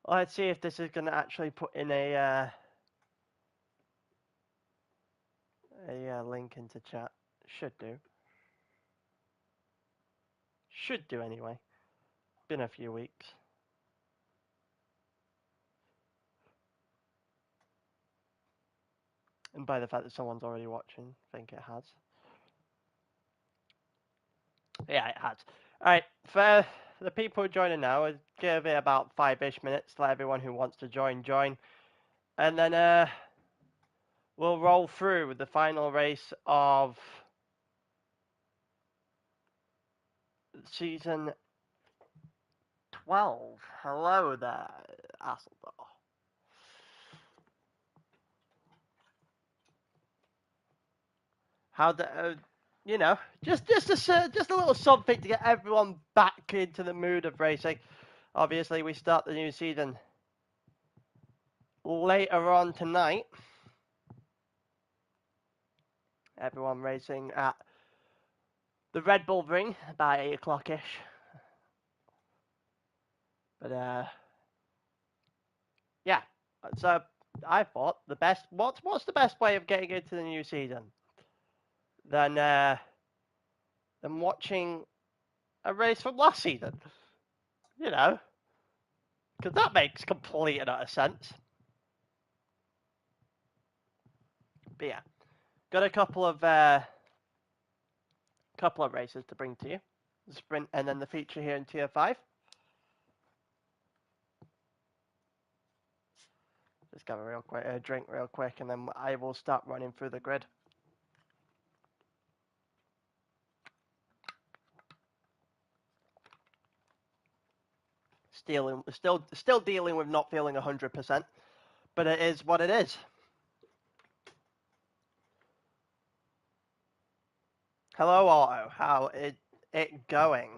Let's see if this is going to actually put in a link into chat. Should do. Should do anyway. Been a few weeks. And by the fact that someone's already watching, I think it has. Yeah, it has. Alright, for the people who are joining now, I'll give it about 5-ish minutes to let everyone who wants to join. And then we'll roll through with the final race of season 12. Hello there, Asseldor. How the just a little something to get everyone back into the mood of racing. Obviously, we start the new season later on tonight. Everyone racing at the Red Bull Ring about 8 o'clock ish. But yeah. So I thought what's the best way of getting into the new season than watching a race from last season. You know, because that makes complete and utter sense. But yeah, got a couple of races to bring to you. The sprint and then the feature here in Tier 5. Just grab a drink real quick, and then I will start running through the grid. Still dealing with not feeling 100%, but it is what it is. Hello, Otto. How it going?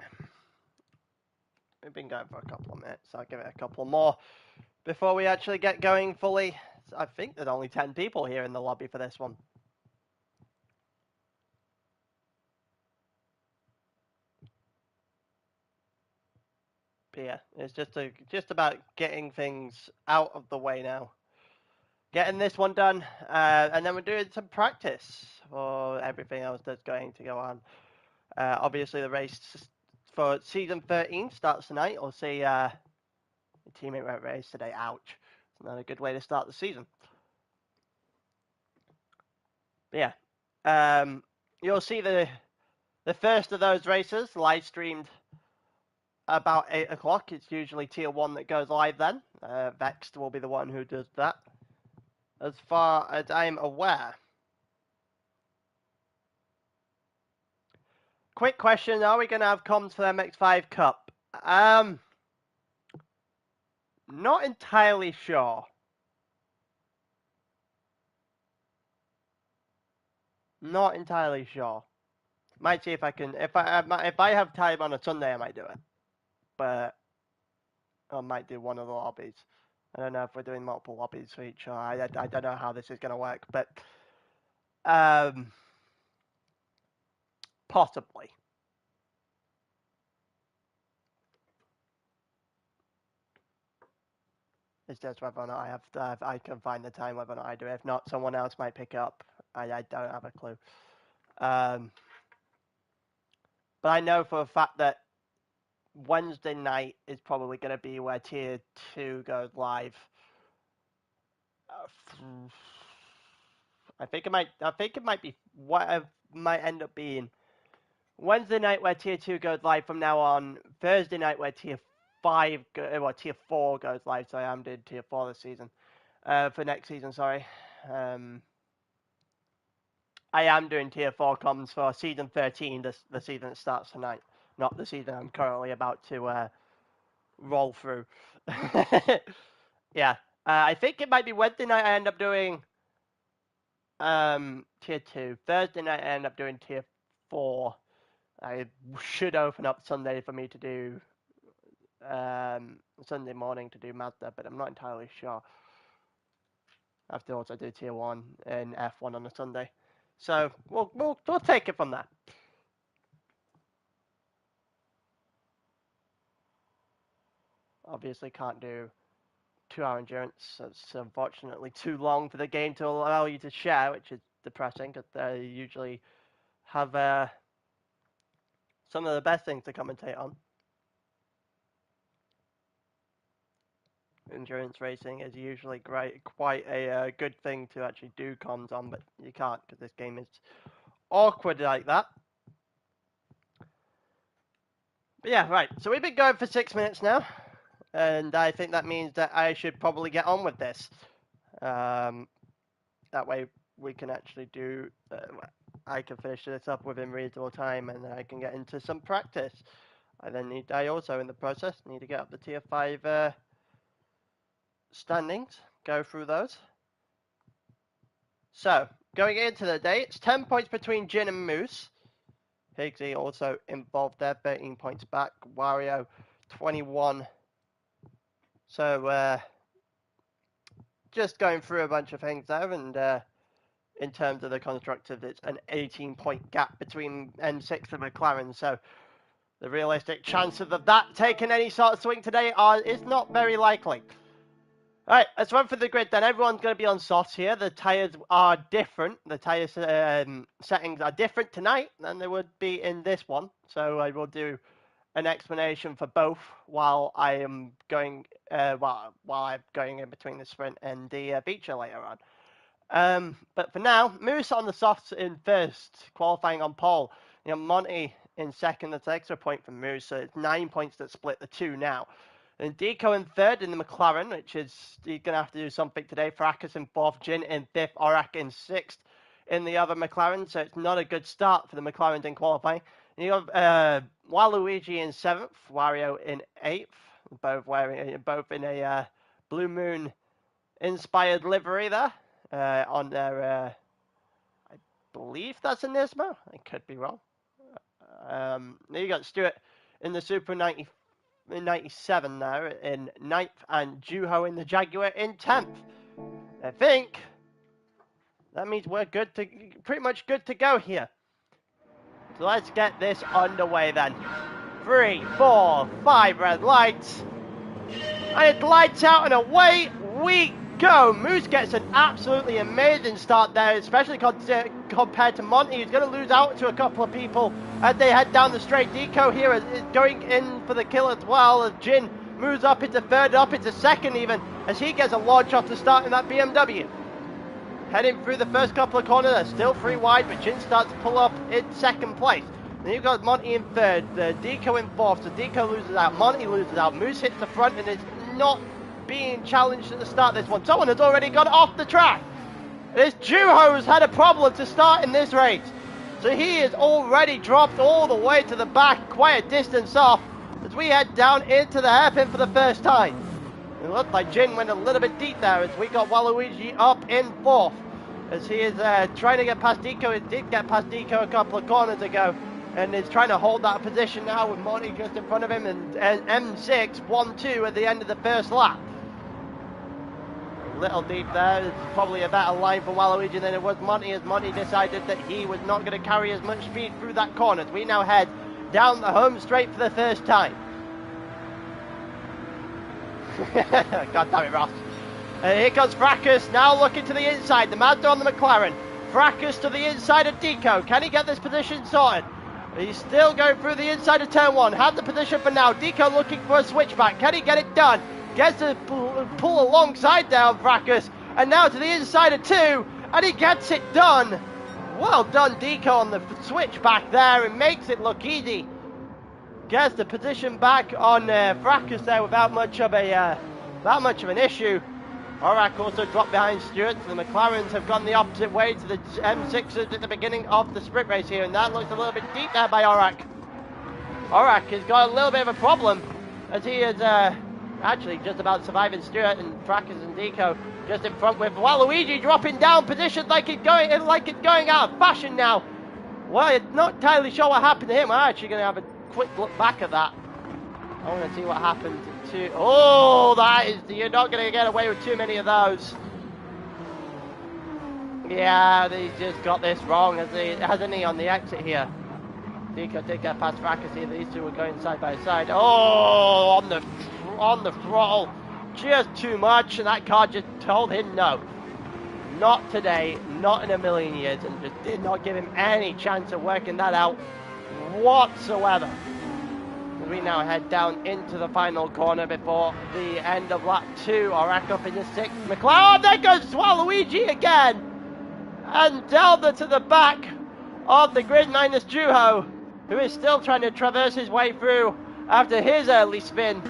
We've been going for a couple of minutes. I'll give it a couple more before we actually get going fully. I think there's only 10 people here in the lobby for this one. But yeah, it's just about getting things out of the way now. Getting this one done, and then we're doing some practice for everything else that's going to go on. Obviously, the race for season 13 starts tonight. We'll see the teammate race today. Ouch. It's not a good way to start the season. But yeah, you'll see the first of those races live streamed about 8 o'clock. It's usually Tier 1 that goes live then. Vexed will be the one who does that, as far as I'm aware. Quick question, are we going to have comms for the MX5 Cup? Not entirely sure. Not entirely sure. Might see if I can. If I have time on a Sunday, I might do it. But I might do one of the lobbies. I don't know if we're doing multiple lobbies for each. Or I don't know how this is going to work, but possibly. It's just whether or not I can find the time, whether or not I do it. If not, someone else might pick up. I don't have a clue. But I know for a fact that Wednesday night is probably going to be where Tier 2 goes live. I think it might be what it might end up being Wednesday night where Tier 2 goes live from now on. Thursday night where Tier 4 goes live. So I am doing Tier 4 this season. For next season, sorry. I am doing Tier 4 comms for season 13, the season that starts tonight. Not the season I'm currently about to roll through. Yeah. I think it might be Wednesday night I end up doing Tier 2. Thursday night I end up doing Tier 4. I should open up Sunday for me to do Sunday morning to do Mazda, but I'm not entirely sure. I have to also do Tier 1 and F1 on a Sunday. So we'll take it from that. Obviously can't do 2-hour endurance. That's unfortunately too long for the game to allow you to share, which is depressing because they usually have some of the best things to commentate on. Endurance racing is usually quite a good thing to actually do comms on, but you can't because this game is awkward like that. But yeah, right. So we've been going for 6 minutes now, and I think that means that I should probably get on with this. That way we can actually do. I can finish this up within reasonable time, and then I can get into some practice. I also in the process need to get up the tier 5 standings. Go through those. So going into the day, it's 10 points between Jin and Moose. Higgsy also involved there, 13 points back. Wario, 21. So just going through a bunch of things there, and in terms of the constructors, it's an 18-point gap between M6 and McLaren. So the realistic chances of that taking any sort of swing today is not very likely. All right, let's run through the grid then. Everyone's going to be on softs here. The tyres are different. The tyre settings are different tonight than they would be in this one. So I will do an explanation for both while I am going while I'm going in between the sprint and the feature later on. But for now, Moose on the softs in first, qualifying on pole. You know, Monty in second. That's an extra point from Moose, so it's 9 points that split the two now. And Deco in third in the McLaren, which is he's going to have to do something today. Fracas in fourth, Jin in fifth, Aurak in sixth in the other McLaren. So it's not a good start for the McLarens in qualifying. And you have Waluigi in seventh, Wario in eighth, both in a Blue Moon inspired livery there on their. I believe that's a Nismo. I could be wrong. Then you got Stuart in the Super 97 now in 9th, and Juho in the Jaguar in 10th. I think that means we're pretty much good to go here. So let's get this underway then. 3, 4, 5 red lights. And it's lights out and away we go. Moose gets an absolutely amazing start there, especially compared to Monty, who's going to lose out to a couple of people as they head down the straight. Deco here is going in for the kill as well, as Jin moves up into third, up into second even, as he gets a launch off the start in that BMW. Heading through the first couple of corners, they're still 3 wide, but Jin starts to pull up in second place. Then you've got Monty in third, Deco in fourth, so Deco loses out, Monty loses out, Moose hits the front and is not being challenged at the start of this one. Someone has already gone off the track. This Juho's had a problem to start in this race. So he is already dropped all the way to the back, quite a distance off, as we head down into the hairpin for the first time. It looked like Jin went a little bit deep there, as we got Waluigi up in fourth, as he is trying to get past Deco. He did get past Deco a couple of corners ago, and is trying to hold that position now with Monty just in front of him, and M6 1-2 at the end of the first lap. A little deep there. It's probably a better line for Waluigi than it was Monty, as Monty decided that he was not going to carry as much speed through that corner. As we now head down the home straight for the first time. God damn it, Ross. Here comes Fracas, now looking to the inside. The Mazda on the McLaren. Fracas to the inside of Deco. Can he get this position sorted? He's still going through the inside of turn 1. Have the position for now. Deco looking for a switchback. Can he get it done? Gets to pull alongside down Fracas. And now to the inside of 2. And he gets it done. Well done, Deco, on the switchback there. And makes it look easy. Gets the position back on Fracas there without much of an issue. Aurak also dropped behind Stewart, so the McLarens have gone the opposite way to the M6s at the beginning of the sprint race here, and that looks a little bit deep there by Aurak. Aurak has got a little bit of a problem, as he is actually just about surviving Stewart, and Fracas and Deco just in front, with Waluigi dropping down positions like it's going out of fashion now. Well, I'm not entirely sure what happened to him. I'm actually going to have a quick look back at that. I want to see what happened to... Oh, you're not going to get away with too many of those. Yeah, he's just got this wrong, hasn't he, on the exit here. Deco did get past Fracas here. These two were going side by side. Oh, on the throttle. just too much, and that car just told him no. Not today, not in a million years, and just did not give him any chance of working that out whatsoever. We now head down into the final corner before the end of lap 2. Orac up in the 6th. McLaren, there goes Waluigi again! And Delta to the back of the grid minus Juho, who is still trying to traverse his way through after his early spin.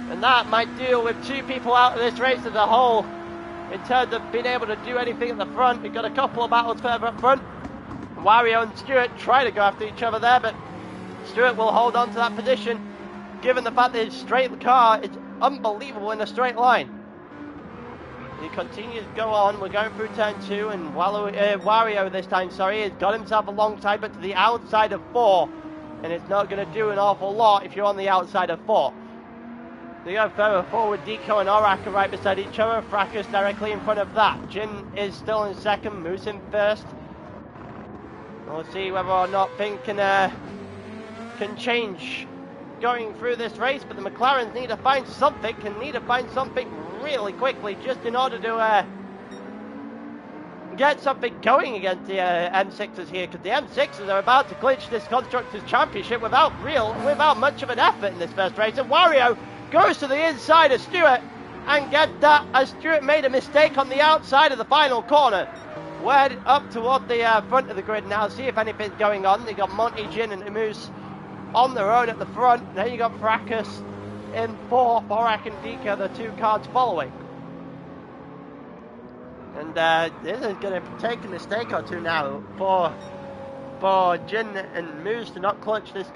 And that might deal with 2 people out of this race as a whole in terms of being able to do anything at the front. We've got a couple of battles further up front. Wario and Stewart try to go after each other there, but Stewart will hold on to that position, given the fact that his straight car is unbelievable in a straight line. He continues to go on. We're going through turn 2, and Wario this time, has got himself alongside, but to the outside of 4, and it's not going to do an awful lot if you're on the outside of 4. They go further forward. Deco and Orac are right beside each other. Fracas directly in front of that. Jin is still in 2nd, Moose in 1st. We'll see whether or not things can change going through this race, but the McLarens need to find something, really quickly, just in order to get something going against the M6s here, because the M6s are about to clinch this Constructors' Championship without much of an effort in this first race, and Wario goes to the inside of Stewart and gets that as Stewart made a mistake on the outside of the final corner. We're up toward the front of the grid now, see if anything's going on. They got Monty, Jin and Moose on their own at the front. Then you got Fracas in 4th, Orac and Deco, the 2 cars following. And this is going to take a mistake or 2 now for Jin and Moose to not clutch this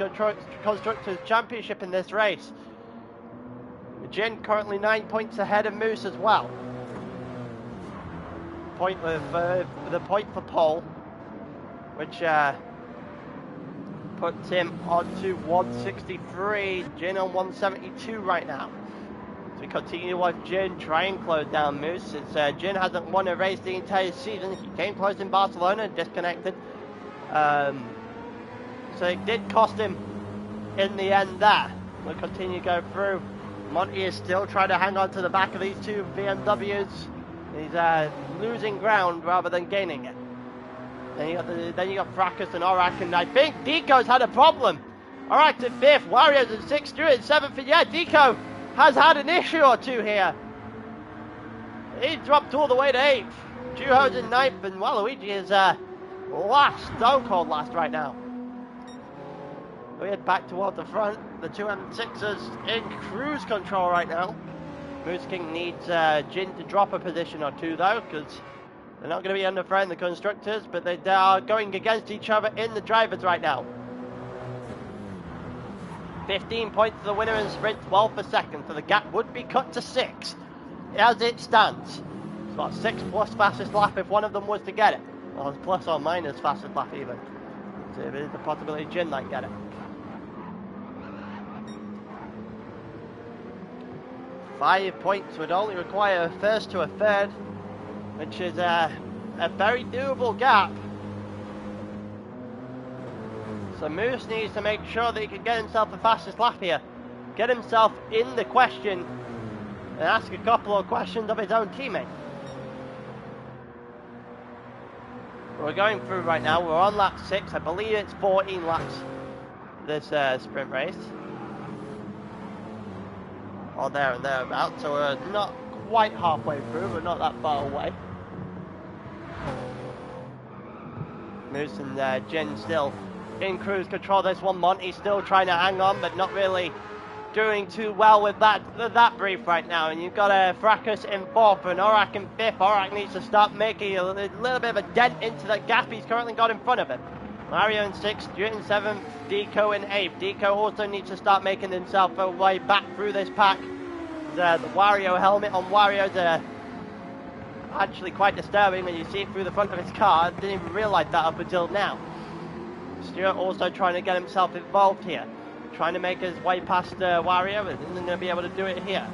Constructors' Championship in this race. Jin currently 9 points ahead of Moose as well. The point for pole, which puts him on to 163. Jin on 172 right now. So we continue to watch Jin try and close down Moose, since Jin hasn't won a race the entire season. He came close in Barcelona and disconnected. So it did cost him in the end there. We'll continue to go through. Monty is still trying to hang on to the back of these 2 BMWs. He's losing ground rather than gaining it. Then you got Fracas and Orac, and I think Deco's had a problem. Orac's in 5th, Wario's in 6th, Stewart in 7th, and yeah, Deco has had an issue or 2 here. He dropped all the way to 8th. Juho's in 9th, and Waluigi is last, stone cold last right now. We head back toward the front. The 2 M6s in cruise control right now. Moose King needs Jin to drop a position or 2 though, because they're not going to be under threat in the Constructors, but they are going against each other in the drivers right now. 15 points for the winner in sprint, 12 for 2nd, so the gap would be cut to 6 as it stands. It's about 6 plus fastest lap if one of them was to get it. Well, it's plus or minus fastest lap even. So there is the possibility Jin might get it. 5 points would only require a 1st to a 3rd, which is a very doable gap. So Moose needs to make sure that he can get himself the fastest lap here, get himself in the question, and ask a couple of questions of his own teammate. We're going through right now. We're on lap 6. I believe it's 14 laps this sprint race. Or there and thereabouts, so we're not quite halfway through, but not that far away. Moose and Jin still in cruise control. This one, Monty still trying to hang on, but not really doing too well with that brief right now. And you've got Fracas in 4th and Orac in 5th. Orac needs to start making a little bit of a dent into that gap he's currently got in front of him. Mario in 6th, Stewart in 7th, Deco in 8th. Deco also needs to start making himself a way back through this pack. The Wario helmet on Wario's actually quite disturbing when you see it through the front of his car. I didn't even realise that up until now. Stewart also trying to get himself involved here. Trying to make his way past Wario, but isn't going to be able to do it here.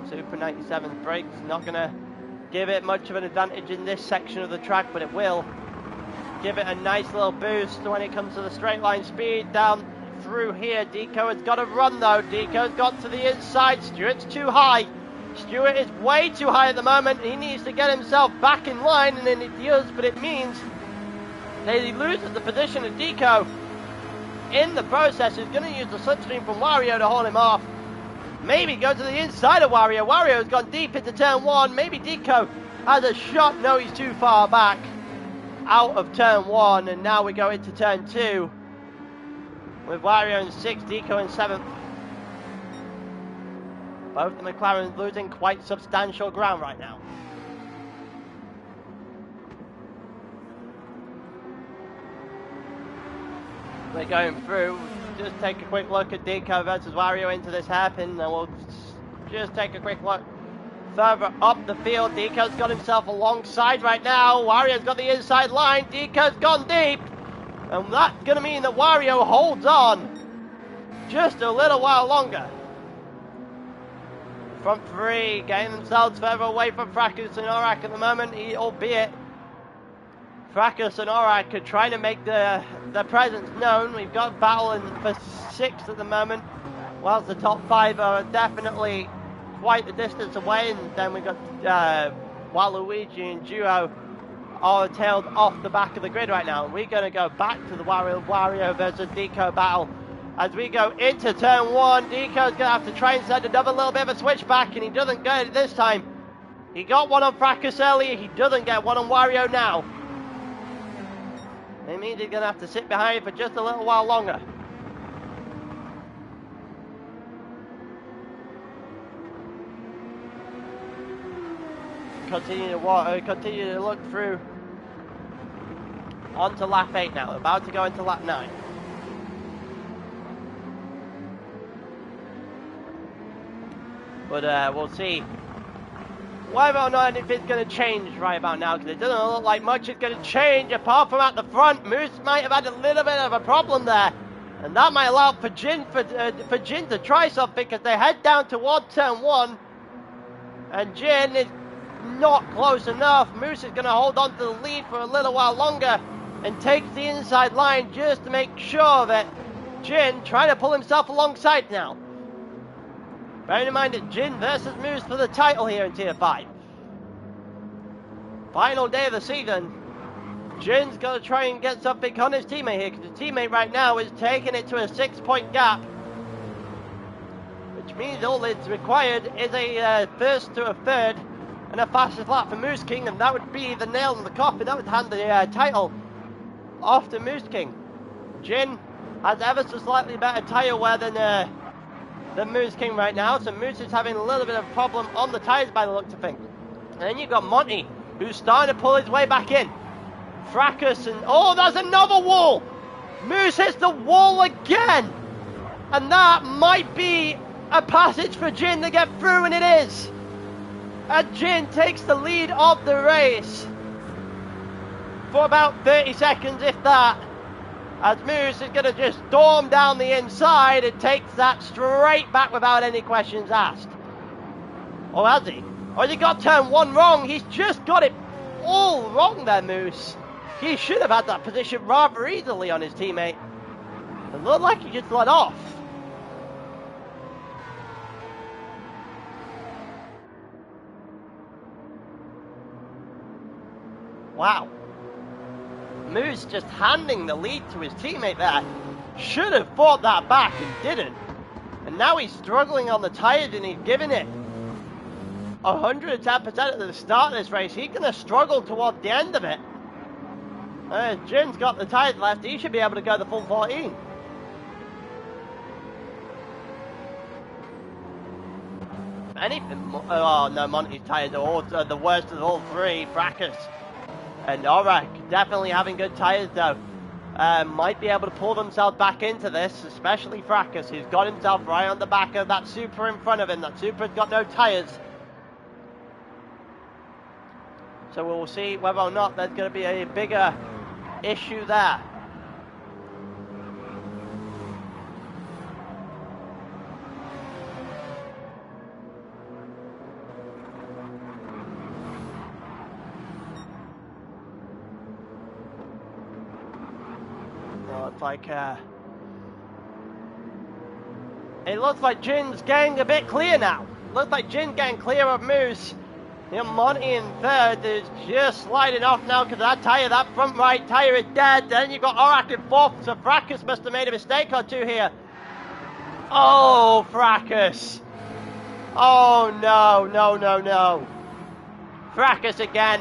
Super 97's brakes, not going to give it much of an advantage in this section of the track, but it will give it a nice little boost when it comes to the straight line speed down through here. Deco has got to run though. Deco's got to the inside. Stewart's too high. Stewart is way too high at the moment. He needs to get himself back in line, and then it does, but it means that he loses the position of Deco. In the process, he's going to use the slipstream from Wario to hold him off. Maybe go to the inside of Wario. Wario's gone deep into turn 1. Maybe Deco has a shot. No, he's too far back out of turn 1, and now we go into turn 2 with Wario in 6th, Deco in 7th. Both the McLarens losing quite substantial ground right now. We're going through. Just take a quick look at Deco versus Wario into this hairpin, and we'll just take a quick look further up the field. Deco's got himself alongside right now. Wario's got the inside line. Deco's gone deep, and that's going to mean that Wario holds on just a little while longer. Front 3 getting themselves further away from Fracas and Orak at the moment, albeit Fracas and Orak are trying to make their presence known. We've got battling for 6th at the moment, whilst the top 5 are definitely quite a distance away, and then we've got Waluigi and Duo all tailed off the back of the grid right now. We're going to go back to the Wario versus Deco battle. As we go into turn 1, Deco's going to have to try and send another little bit of a switchback, and he doesn't get it this time. He got one on Fracas earlier, he doesn't get one on Wario now. It means he's going to have to sit behind for just a little while longer. Continue to look through onto lap 8 now. About to go into lap 9. But we'll see whether or not anything's going to change right about now, because it doesn't look like much is going to change apart from at the front. Moose might have had a little bit of a problem there, and that might allow for Jin to try something, because they head down toward turn 1, and Jin is not close enough. Moose is going to hold on to the lead for a little while longer and takes the inside line just to make sure that Jin trying to pull himself alongside now. Bearing in mind that Jin versus Moose for the title here in Tier 5. Final day of the season. Jin's got to try and get something on his teammate here, because his teammate right now is taking it to a 6-point gap. Which means all that's required is a first to a third and a fastest lap for Moose King, and that would be the nail in the coffin. That would hand the title off to Moose King. Jin has ever so slightly better tyre wear than Moose King right now, so Moose is having a little bit of a problem on the tyres by the looks of things. And then you've got Monty, who's starting to pull his way back in. Fracas and... oh, there's another wall! Moose hits the wall again! And that might be a passage for Jin to get through, and it is! And Jin takes the lead of the race for about 30 seconds, if that. As Moose is going to just storm down the inside and takes that straight back without any questions asked. Or has he? Or has he got turn 1 wrong? He's just got it all wrong there, Moose. He should have had that position rather easily on his teammate. It looked like he just let off. Wow. Moose just handing the lead to his teammate there. Should have fought that back and didn't. And now he's struggling on the tyres, and he's giving it 110% at the start of this race. He's going to struggle towards the end of it. Jin's got the tyres left. He should be able to go the full 14. Anything... oh no, Monty's tyres are the worst of all 3. Fracas and Orak definitely having good tyres though. Might be able to pull themselves back into this, especially Fracas, who's got himself right on the back of that Super in front of him. That Super's got no tyres. So we'll see whether or not there's going to be a bigger issue there. Like It looks like Jin's getting a bit clear now. Looks like Jin getting clear of Moose. You know, Monty in third is just sliding off now because that tyre, that front right tyre is dead. Then you've got Aurak in fourth, so Fracas must have made a mistake or two here. Oh, Fracas. Oh, no. Fracas again.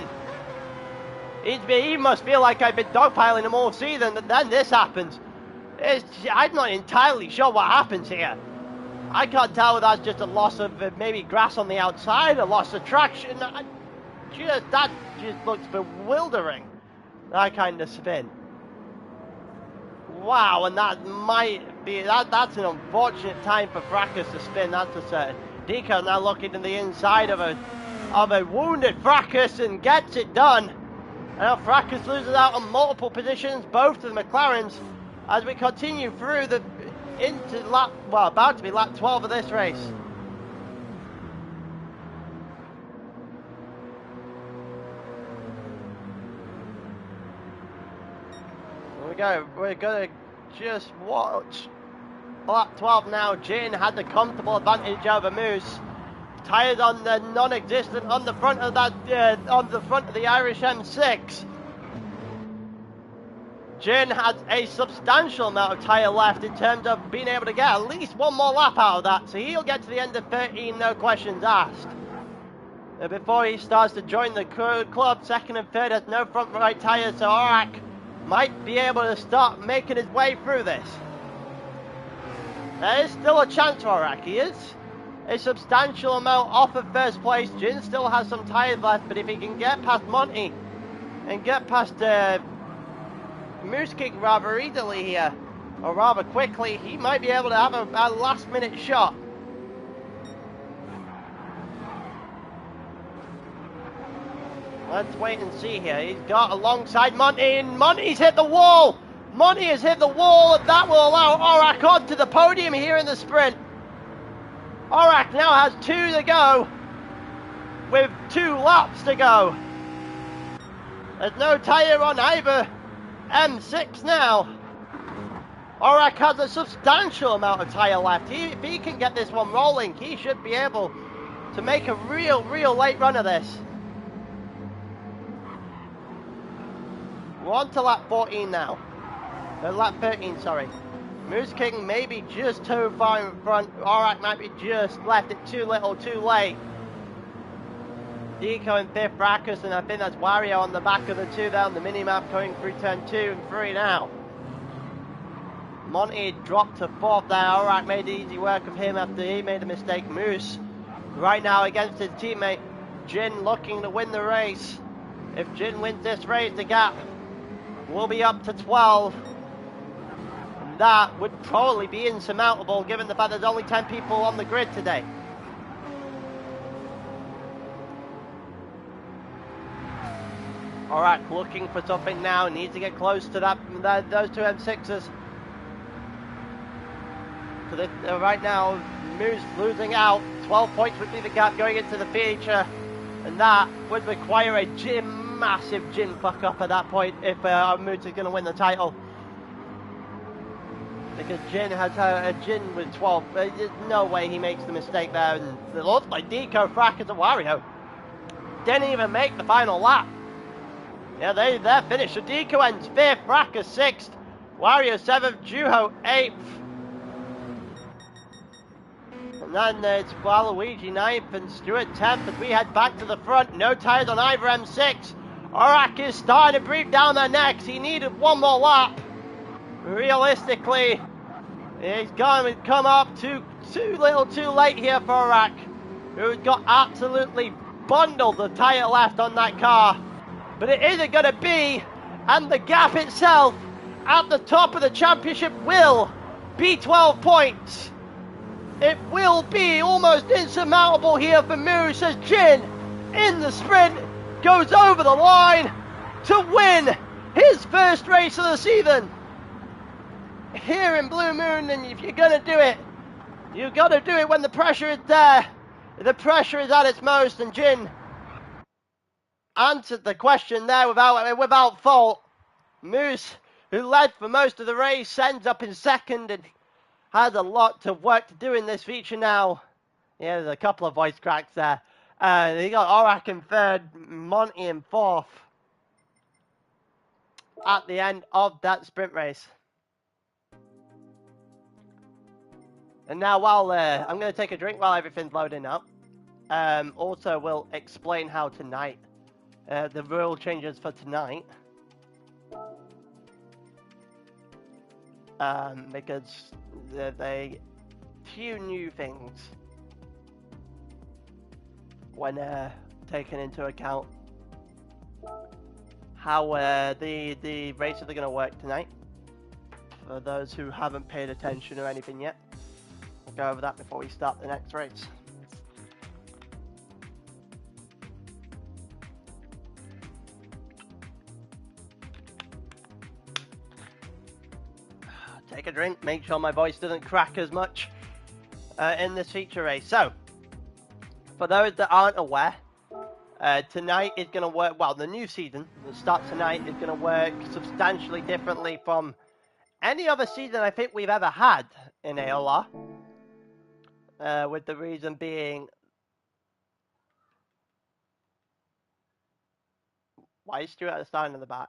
He must feel like I've been dogpiling him all season, and then this happens. I'm not entirely sure what happens here. I can't tell whether that's just a loss of maybe grass on the outside, a loss of traction. That just looks bewildering, that kind of spin. Wow, and that might be, that's an unfortunate time for Fracas to spin, that's a certain. Deco now looking to the inside of a wounded Fracas and gets it done. And now Fracas loses out on multiple positions, both of the McLarens, as we continue through into lap, well, about to be lap 12 of this race. Here we go, we're going to just watch lap 12 now. Jin had the comfortable advantage over Moose. Tyres on the non-existent on the front of that, on the front of the Irish M6. Jin has a substantial amount of tyre left in terms of being able to get at least one more lap out of that, so he'll get to the end of 13, no questions asked. Before he starts to join the club, second and third has no front right tyre, so Aurak might be able to start making his way through this. There is still a chance for Aurak. He is a substantial amount off of first place. Jin still has some tyres left, but if he can get past Monty and get past Moose King rather easily here, or rather quickly, he might be able to have a last minute shot. Let's wait and see here. He's got alongside Monty, and Monty's hit the wall. Monty has hit the wall, and that will allow Aurak onto the podium here in the sprint. Aurak now has 2 to go, with 2 laps to go. There's no tyre on either M6 now. Aurak has a substantial amount of tyre left. If he can get this one rolling, he should be able to make a real late run of this. We're on to lap 14 now. Lap 13, sorry. Moose King may be just too far in front. Aurak might be just left it too little, too late. Deco in 5th, Fracas, and I think that's Wario on the back of the 2 there on the mini-map going through turn 2 and 3 now. Monty dropped to 4th there. Aurak made easy work of him after he made a mistake. Moose right now against his teammate. Jin looking to win the race. If Jin wins this race, the gap will be up to 12. And that would probably be insurmountable given the fact there's only 10 people on the grid today. Aurak looking for something now, needs to get close to those 2 M6s. So right now, Moose losing out. 12 points would be the gap going into the future, and that would require a massive Jin fuck up at that point if Moose is going to win the title. Because Jin has a Jin with 12. There's no way he makes the mistake there. And it looks like Deco, Fracas, and Wario didn't even make the final lap. Yeah, they're finished. So Deco ends 5th, Fracas 6th, Wario 7th, Juho 8th. And then it's Waluigi 9th and Stuart 10th as we head back to the front. No tyres on either M6. Aurak is starting to breathe down their necks. He needed one more lap. Realistically, he's going to come up too little too late here for Aurak, who's got absolutely bundled the tyre left on that car. But it isn't going to be, and the gap itself at the top of the championship will be 12 points. It will be almost insurmountable here for Moose as Jin in the sprint goes over the line to win his first race of the season here in Blue Moon. And if you're going to do it, you've got to do it when the pressure is there. The pressure is at its most, and Jin answered the question there without fault. Moose, who led for most of the race, ends up in second, and has a lot of work to do in this feature now. Yeah, there's a couple of voice cracks there. You got Aurak in third, Monty in fourth at the end of that sprint race. And now while I'm going to take a drink while everything's loading up. Also, we'll explain how tonight, the rule changes for tonight. Because they few new things when taking into account how the races are going to work tonight. For those who haven't paid attention or anything yet, we'll go over that before we start the next race. Take a drink, make sure my voice doesn't crack as much in this feature race. So, for those that aren't aware, tonight is going to work, well, the new season, the start tonight, is going to work substantially differently from any other season I think we've ever had in ALR. With the reason being, why is Stuart starting in the back?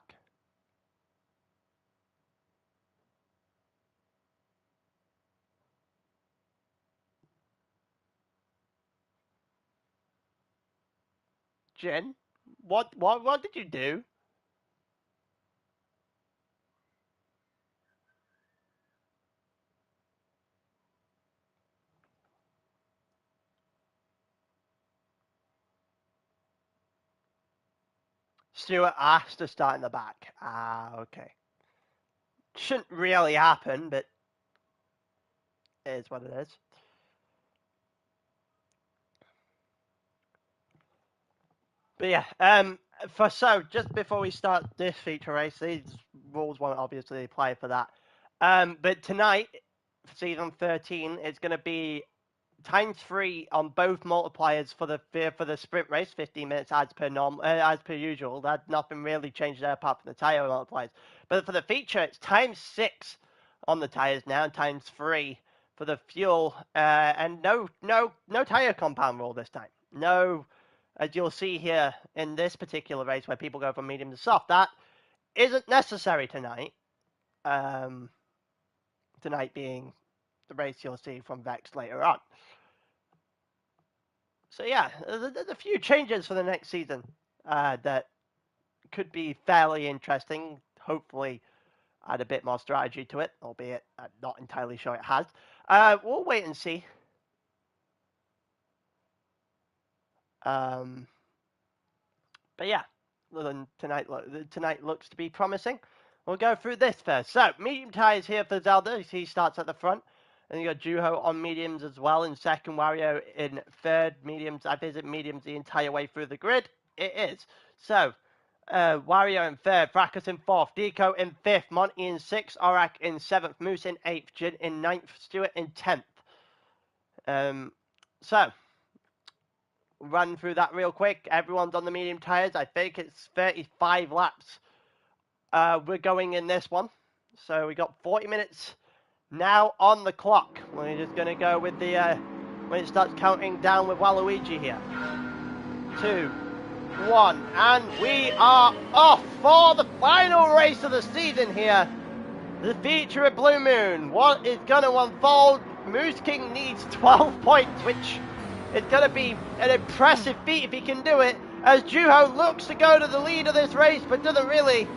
Jen, what did you do? Stuart asked to start in the back. Ah, okay. Shouldn't really happen, but it is what it is. But yeah, just before we start this feature race, these rules won't obviously apply for that. But tonight, season 13, it's going to be ×3 on both multipliers for the sprint race, 15 minutes as per usual. That nothing really changed there apart from the tire multipliers. But for the feature, it's ×6 on the tires now, and ×3 for the fuel, and no tire compound rule this time. No, as you'll see here in this particular race where people go from medium to soft, that isn't necessary tonight. Tonight being the race you'll see from Vex later on. So yeah, there's a few changes for the next season that could be fairly interesting. Hopefully add a bit more strategy to it, albeit I'm not entirely sure it has. We'll wait and see. But yeah, tonight looks to be promising. We'll go through this first. So, medium tyres here for Zelda. He starts at the front. And you got Juho on mediums as well in second, Wario in third. Mediums, I visit mediums the entire way through the grid. It is. So, Wario in third, Fracas in fourth, Deco in fifth, Monty in sixth, Aurak in seventh, Moose in eighth, Jin in ninth, Stuart in 10th. So, run through that real quick. Everyone's on the medium tyres. I think it's 35 laps. We're going in this one. So, we got 40 minutes now on the clock. We're just going to go with the, when it starts counting down with Waluigi here. 2, 1, and we are off for the final race of the season here. The feature of Blue Moon. What is going to unfold? Moose King needs 12 points, which is going to be an impressive feat if he can do it, as Juho looks to go to the lead of this race, but doesn't really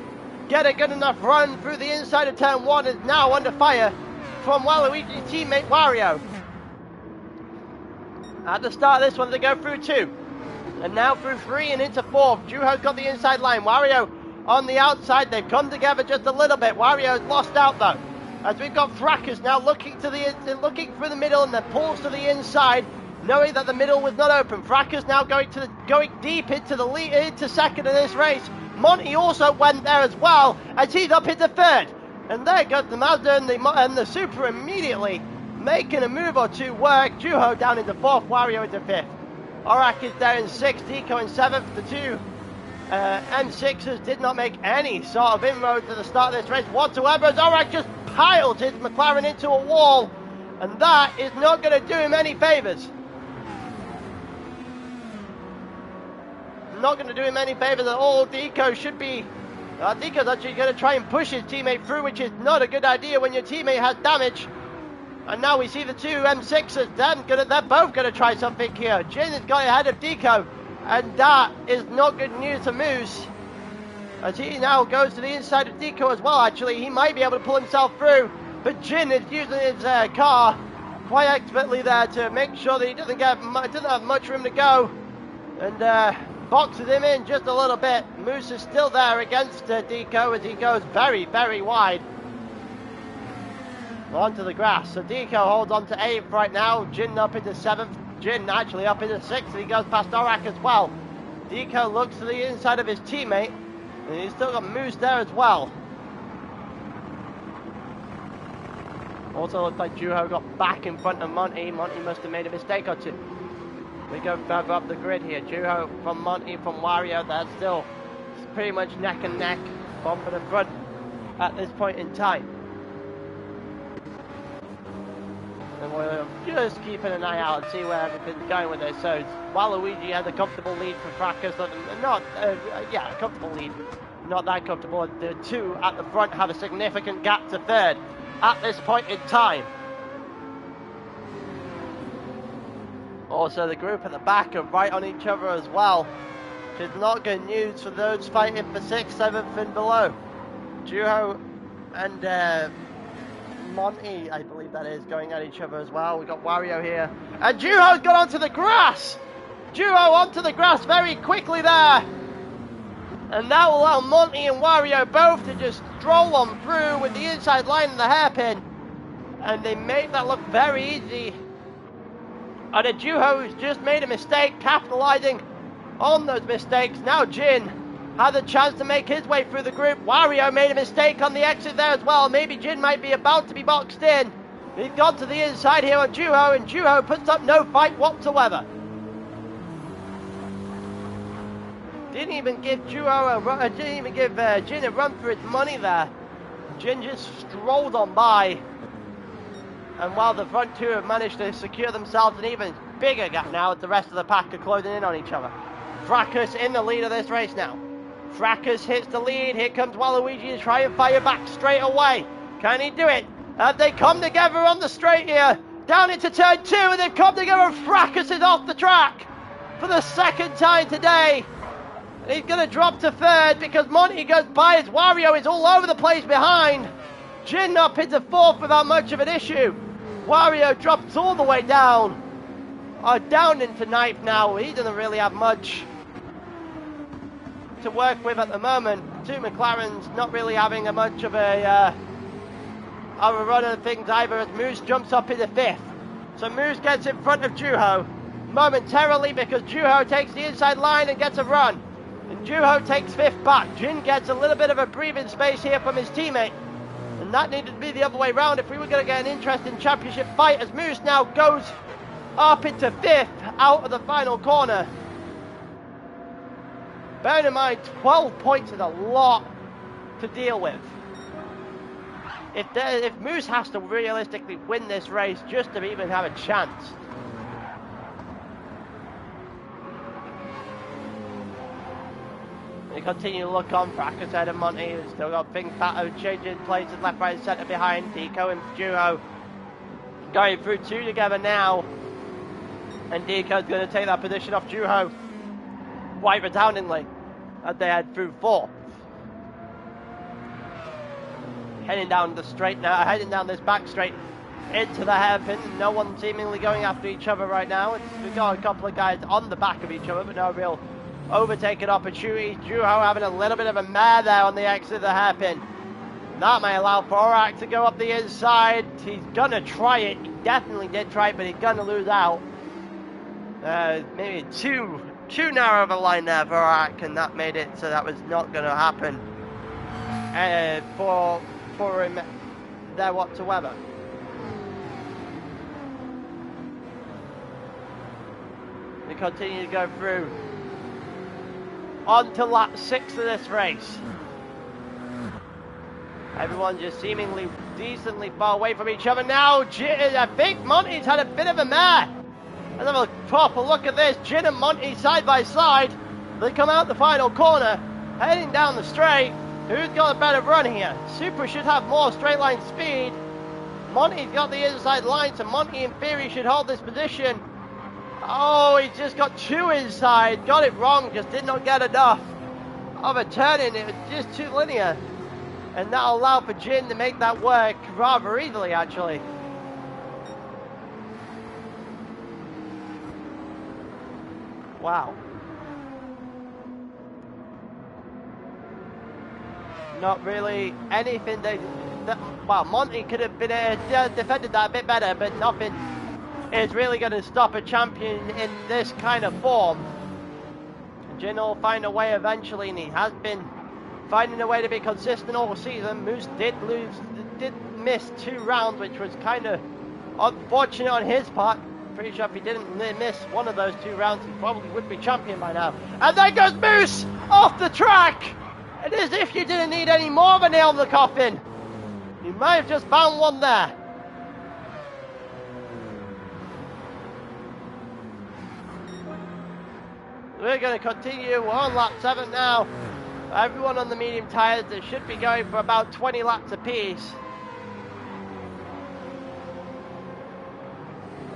get a good enough run through the inside of turn 1, is now under fire from Waluigi's teammate Wario. At the start of this one, they go through 2. And now through 3 and into 4. Juho's got the inside line. Wario on the outside. They've come together just a little bit. Wario's lost out though, as we've got Fracas now looking through the middle and then pulls to the inside, knowing that the middle was not open. Fracas now going deep into the lead, into second in this race. Monty also went there as well, as he's up into third. And there goes the Mazda and the Super immediately making a move or two work. Juho down into 4th, Wario into 5th. Aurak is there in 6th, Deco in 7th. The two M6s did not make any sort of inroads at the start of this race whatsoever, as Aurak just piled his McLaren into a wall And that is not going to do him any favours. Not going to do him any favours at all. Deco should be... Deco's actually going to try and push his teammate through, which is not a good idea when your teammate has damage. And now we see the two M6s. They're both going to try something here. Jin has got ahead of Deco. And that is not good news for Moose. As he now goes to the inside of Deco as well, actually. He might be able to pull himself through. But Jin is using his car quite expertly there to make sure that he doesn't have much room to go. And boxes him in just a little bit. Moose is still there against Deco as he goes very, very wide. Onto the grass. So Deco holds on to 8th right now. Jin up into 7th. Jin actually up into 6th. And he goes past Orak as well. Deco looks to the inside of his teammate. And he's still got Moose there as well. Also looks like Juho got back in front of Monty. Monty must have made a mistake or two. We go further up the grid here. Juho from Monty, from Wario. They're still pretty much neck and neck. Bomb for the front at this point in time. And we're just keeping an eye out and see where everything's going with this. So Waluigi has a comfortable lead for Fracas. A comfortable lead. Not that comfortable. The two at the front have a significant gap to third at this point in time. Also, the group at the back are right on each other as well, which is not good news for those fighting for 6th, 7th and below. Juho and Monty, I believe that is, going at each other as well. We've got Wario here. And Juho's got onto the grass! Juho onto the grass very quickly there! And that will allow Monty and Wario both to just stroll on through with the inside line and the hairpin. And they make that look very easy. And a Juho who's just made a mistake, capitalizing on those mistakes. Now Jin had a chance to make his way through the group. Wario made a mistake on the exit there as well. Maybe Jin might be about to be boxed in. He's gone to the inside here on Juho, and Juho puts up no fight whatsoever. Didn't even give Jin a run for his money there. Jin just strolled on by. And while the front two have managed to secure themselves an even bigger gap now, as the rest of the pack are closing in on each other. Fracas in the lead of this race now. Fracas hits the lead. Here comes Waluigi to try and fire back straight away. Can he do it? They come together on the straight here. Down into turn 2, and they've come together, and Fracas is off the track for the second time today. And he's going to drop to third because Monty goes by as Wario is all over the place behind. Jin up into 4th without much of an issue. Wario drops all the way down. Down into 9th now. He doesn't really have much to work with at the moment. Two McLarens not really having a much of a run of things either, as Moose jumps up into 5th. So Moose gets in front of Juho momentarily because Juho takes the inside line and gets a run. And Juho takes 5th back. Jin gets a little bit of a breathing space here from his teammate. And that needed to be the other way around if we were going to get an interesting championship fight, as Moose now goes up into 5th out of the final corner. Bearing in mind, 12 points is a lot to deal with. If Moose has to realistically win this race just to even have a chance. We continue to look on. Fracas ahead of Monty. We've still got things changing places left, right and centre behind. Deco and Juho going through 2 together now. And Deco's going to take that position off Juho quite resoundingly as they head through 4. Heading down the straight now, heading down this back straight into the hairpin. No one seemingly going after each other right now. We've got a couple of guys on the back of each other, but no real overtaking opportunities. Juho having a little bit of a mare there on the exit of the hairpin. That may allow Borak to go up the inside. He's gonna try it. He definitely did try it, but he's gonna lose out. Maybe too narrow of a line there for Borak, and that made it so that was not gonna happen for him there whatsoever. We continue to go through on to lap 6 of this race. Everyone just seemingly decently far away from each other now. I think Monty's had a bit of a mare. Let's have a proper look at this. Jin and Monty side by side. They come out the final corner, heading down the straight. Who's got a better run here? Super should have more straight line speed. Monty's got the inside line, so Monty in theory should hold this position. Oh, he's just got too inside. Got it wrong, just did not get enough of a turn-in. It was just too linear. And that'll allow for Jin to make that work rather easily, actually. Wow. Not really anything well, Monty could have been defended that a bit better, but nothing is really going to stop a champion in this kind of form. Jin will find a way eventually, and he has been finding a way to be consistent all season. Moose did miss 2 rounds, which was kind of unfortunate on his part. Pretty sure if he didn't miss one of those 2 rounds, he probably would be champion by now. And there goes Moose off the track! And as if you didn't need any more of a nail in the coffin. You might have just found one there. We're going to continue. We're on lap 7 now. Everyone on the medium tyres, they should be going for about 20 laps apiece.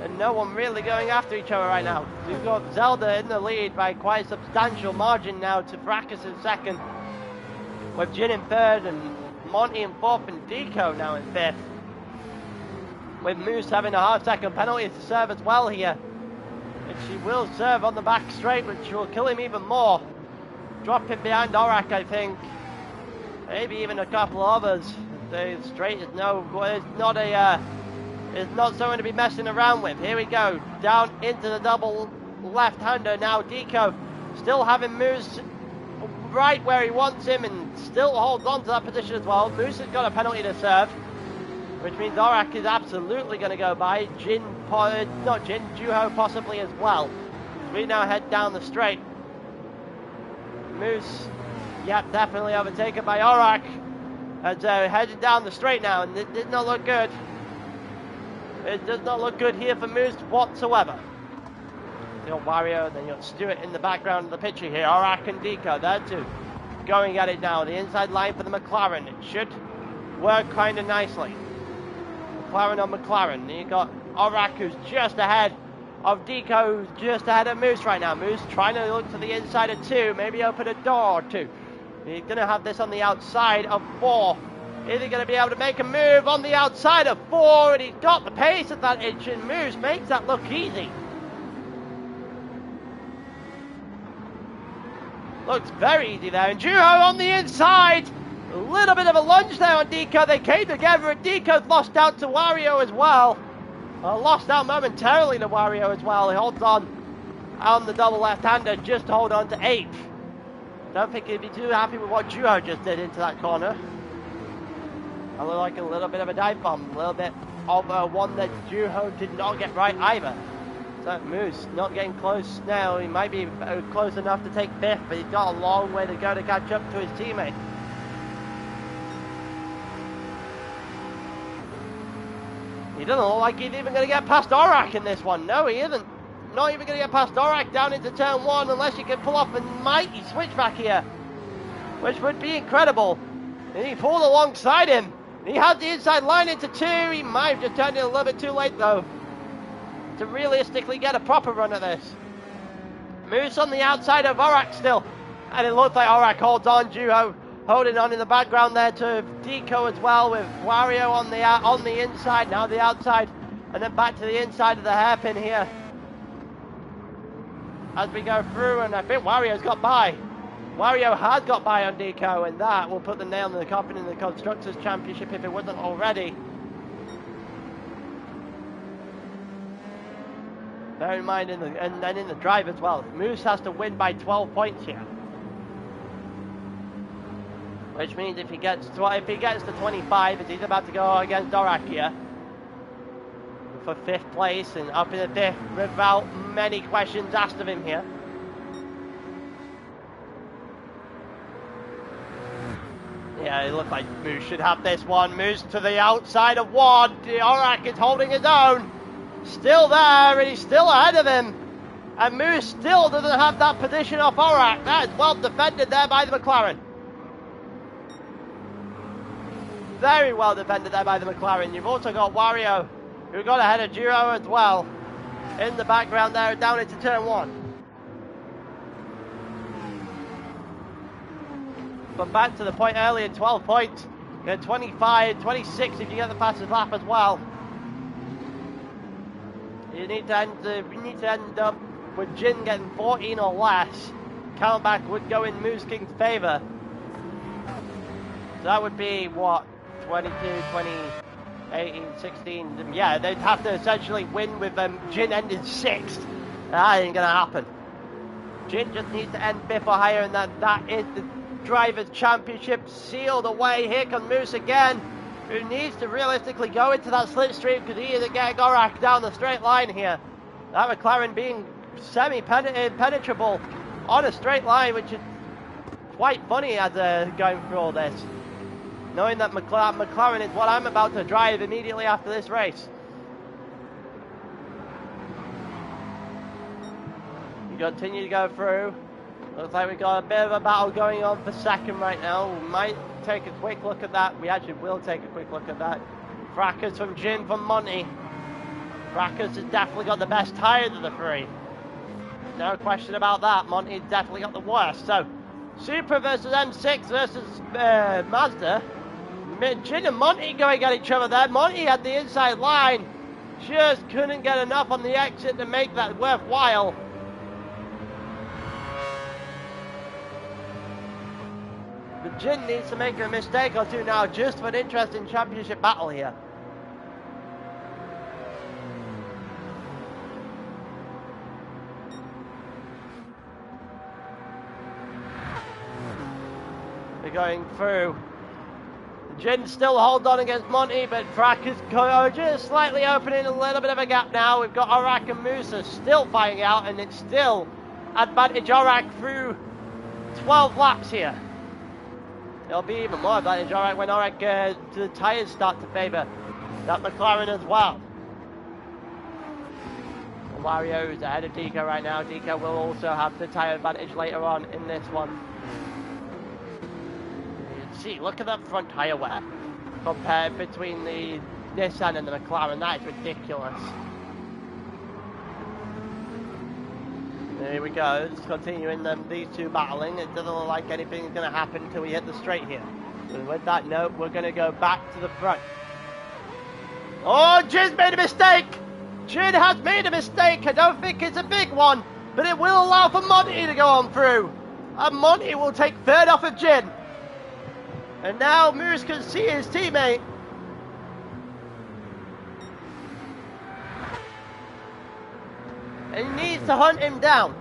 And no one really going after each other right now. We've got Zelda in the lead by quite a substantial margin now to Fracas in second. With Jin in third and Monty in fourth and Deco now in fifth. With Moose having a half-second penalty to serve as well here. And she will serve on the back straight, which will kill him even more. Drop him behind Orak, I think. Maybe even a couple of others. The straight is not someone to be messing around with. Here we go. Down into the double left-hander now. Deco still having Moose right where he wants him and still holds on to that position as well. Moose has got a penalty to serve, which means Orak is absolutely going to go by. Juho possibly as well. We now head down the straight. Moose, yep, definitely overtaken by Orak. And headed down the straight now, and it did not look good. It does not look good here for Moose whatsoever. You got Wario, and then you got Stewart in the background of the picture here. Orak and Deco, there too. Going at it now. The inside line for the McLaren. It should work kind of nicely. McLaren on McLaren. Then you got Orak, who's just ahead of Deco, who's just ahead of Moose right now. Moose trying to look to the inside of 2, maybe open a door or 2. He's going to have this on the outside of 4. Is he going to be able to make a move on the outside of 4? And he's got the pace at that inch, and Moose makes that look easy. Looks very easy there. And Juho on the inside. A little bit of a lunge there on Deco. They came together, and Deco's lost out to Wario as well. Lost out momentarily to Wario as well. He holds on the double left-hander, just to hold on to 8th. Don't think he'd be too happy with what Juho just did into that corner. I look like a little bit of a dive bomb. A little bit of one that Juho did not get right either. So Moose not getting close now. He might be close enough to take 5th, but he's got a long way to go to catch up to his teammate. He doesn't look like he's even going to get past Orak in this one. No, he isn't. Not even going to get past Orak down into turn 1 unless he can pull off a mighty switchback here, which would be incredible. And he pulled alongside him. He had the inside line into 2. He might have just turned it a little bit too late though to realistically get a proper run at this. Moose on the outside of Orak still. And it looks like Orak holds on. Juho holding on in the background there to Deco as well, with Wario on the inside, now the outside, and then back to the inside of the hairpin here as we go through. And I think Wario's got by. Wario has got by on Deco, and that will put the nail in the coffin in the Constructors' Championship if it wasn't already. Bear in mind, in the drive as well, Moose has to win by 12 points here. Which means if he gets to 25, as he's about to go against Orak here for 5th place and up in the 5th without many questions asked of him here. Yeah, it looked like Moose should have this one. Moose to the outside of one. Orak is holding his own. Still there, and he's still ahead of him. And Moose still doesn't have that position off Orak. That is well defended there by the McLaren. Very well defended there by the McLaren. You've also got Wario, who got ahead of Giro as well. In the background there, down into turn one. But back to the point earlier, 12 points. 25, 26 if you get the fastest lap as well. You need to end up with Jin getting 14 or less. Countback would go in Moose King's favour. So that would be what? 22, 20, 18, 16. Yeah, they'd have to essentially win with Jin ending 6th. That ain't gonna happen. Jin just needs to end 5th or higher, and that is the Drivers' Championship sealed away. Here comes Moose again, who needs to realistically go into that slipstream because he isn't getting Orak down the straight line here. That McLaren being semi-penetrable on a straight line, which is quite funny as going through all this. Knowing that McLaren is what I'm about to drive immediately after this race. You continue to go through. Looks like we've got a bit of a battle going on for second right now. We might take a quick look at that. We actually will take a quick look at that. Fracas from Jin from Monty. Fracas has definitely got the best tyres of the three. No question about that. Monty's definitely got the worst. So, Supra versus M6 versus Mazda. Jin and Monty going at each other there. Monty had the inside line. Just couldn't get enough on the exit to make that worthwhile. But Jin needs to make a mistake or two now just for an interesting championship battle here. We're going through. Jin still holds on against Monty, but Fracas just slightly opening a little bit of a gap now. We've got Orak and Musa still fighting out, and it's still advantage Orak through 12 laps here. It'll be even more advantage Orak when the tyres start to favour that McLaren as well. And Wario is ahead of Deco right now. Deco will also have the tyre advantage later on in this one. See, look at that front tyre wear compared between the Nissan and the McLaren. That is ridiculous. There we go, just continuing these two battling. It doesn't look like anything's going to happen until we hit the straight here. So with that note, we're going to go back to the front. Oh, Jin's made a mistake! Jin has made a mistake. I don't think it's a big one, but it will allow for Monty to go on through. And Monty will take third off of Jin. And now Moose can see his teammate. And he needs to hunt him down.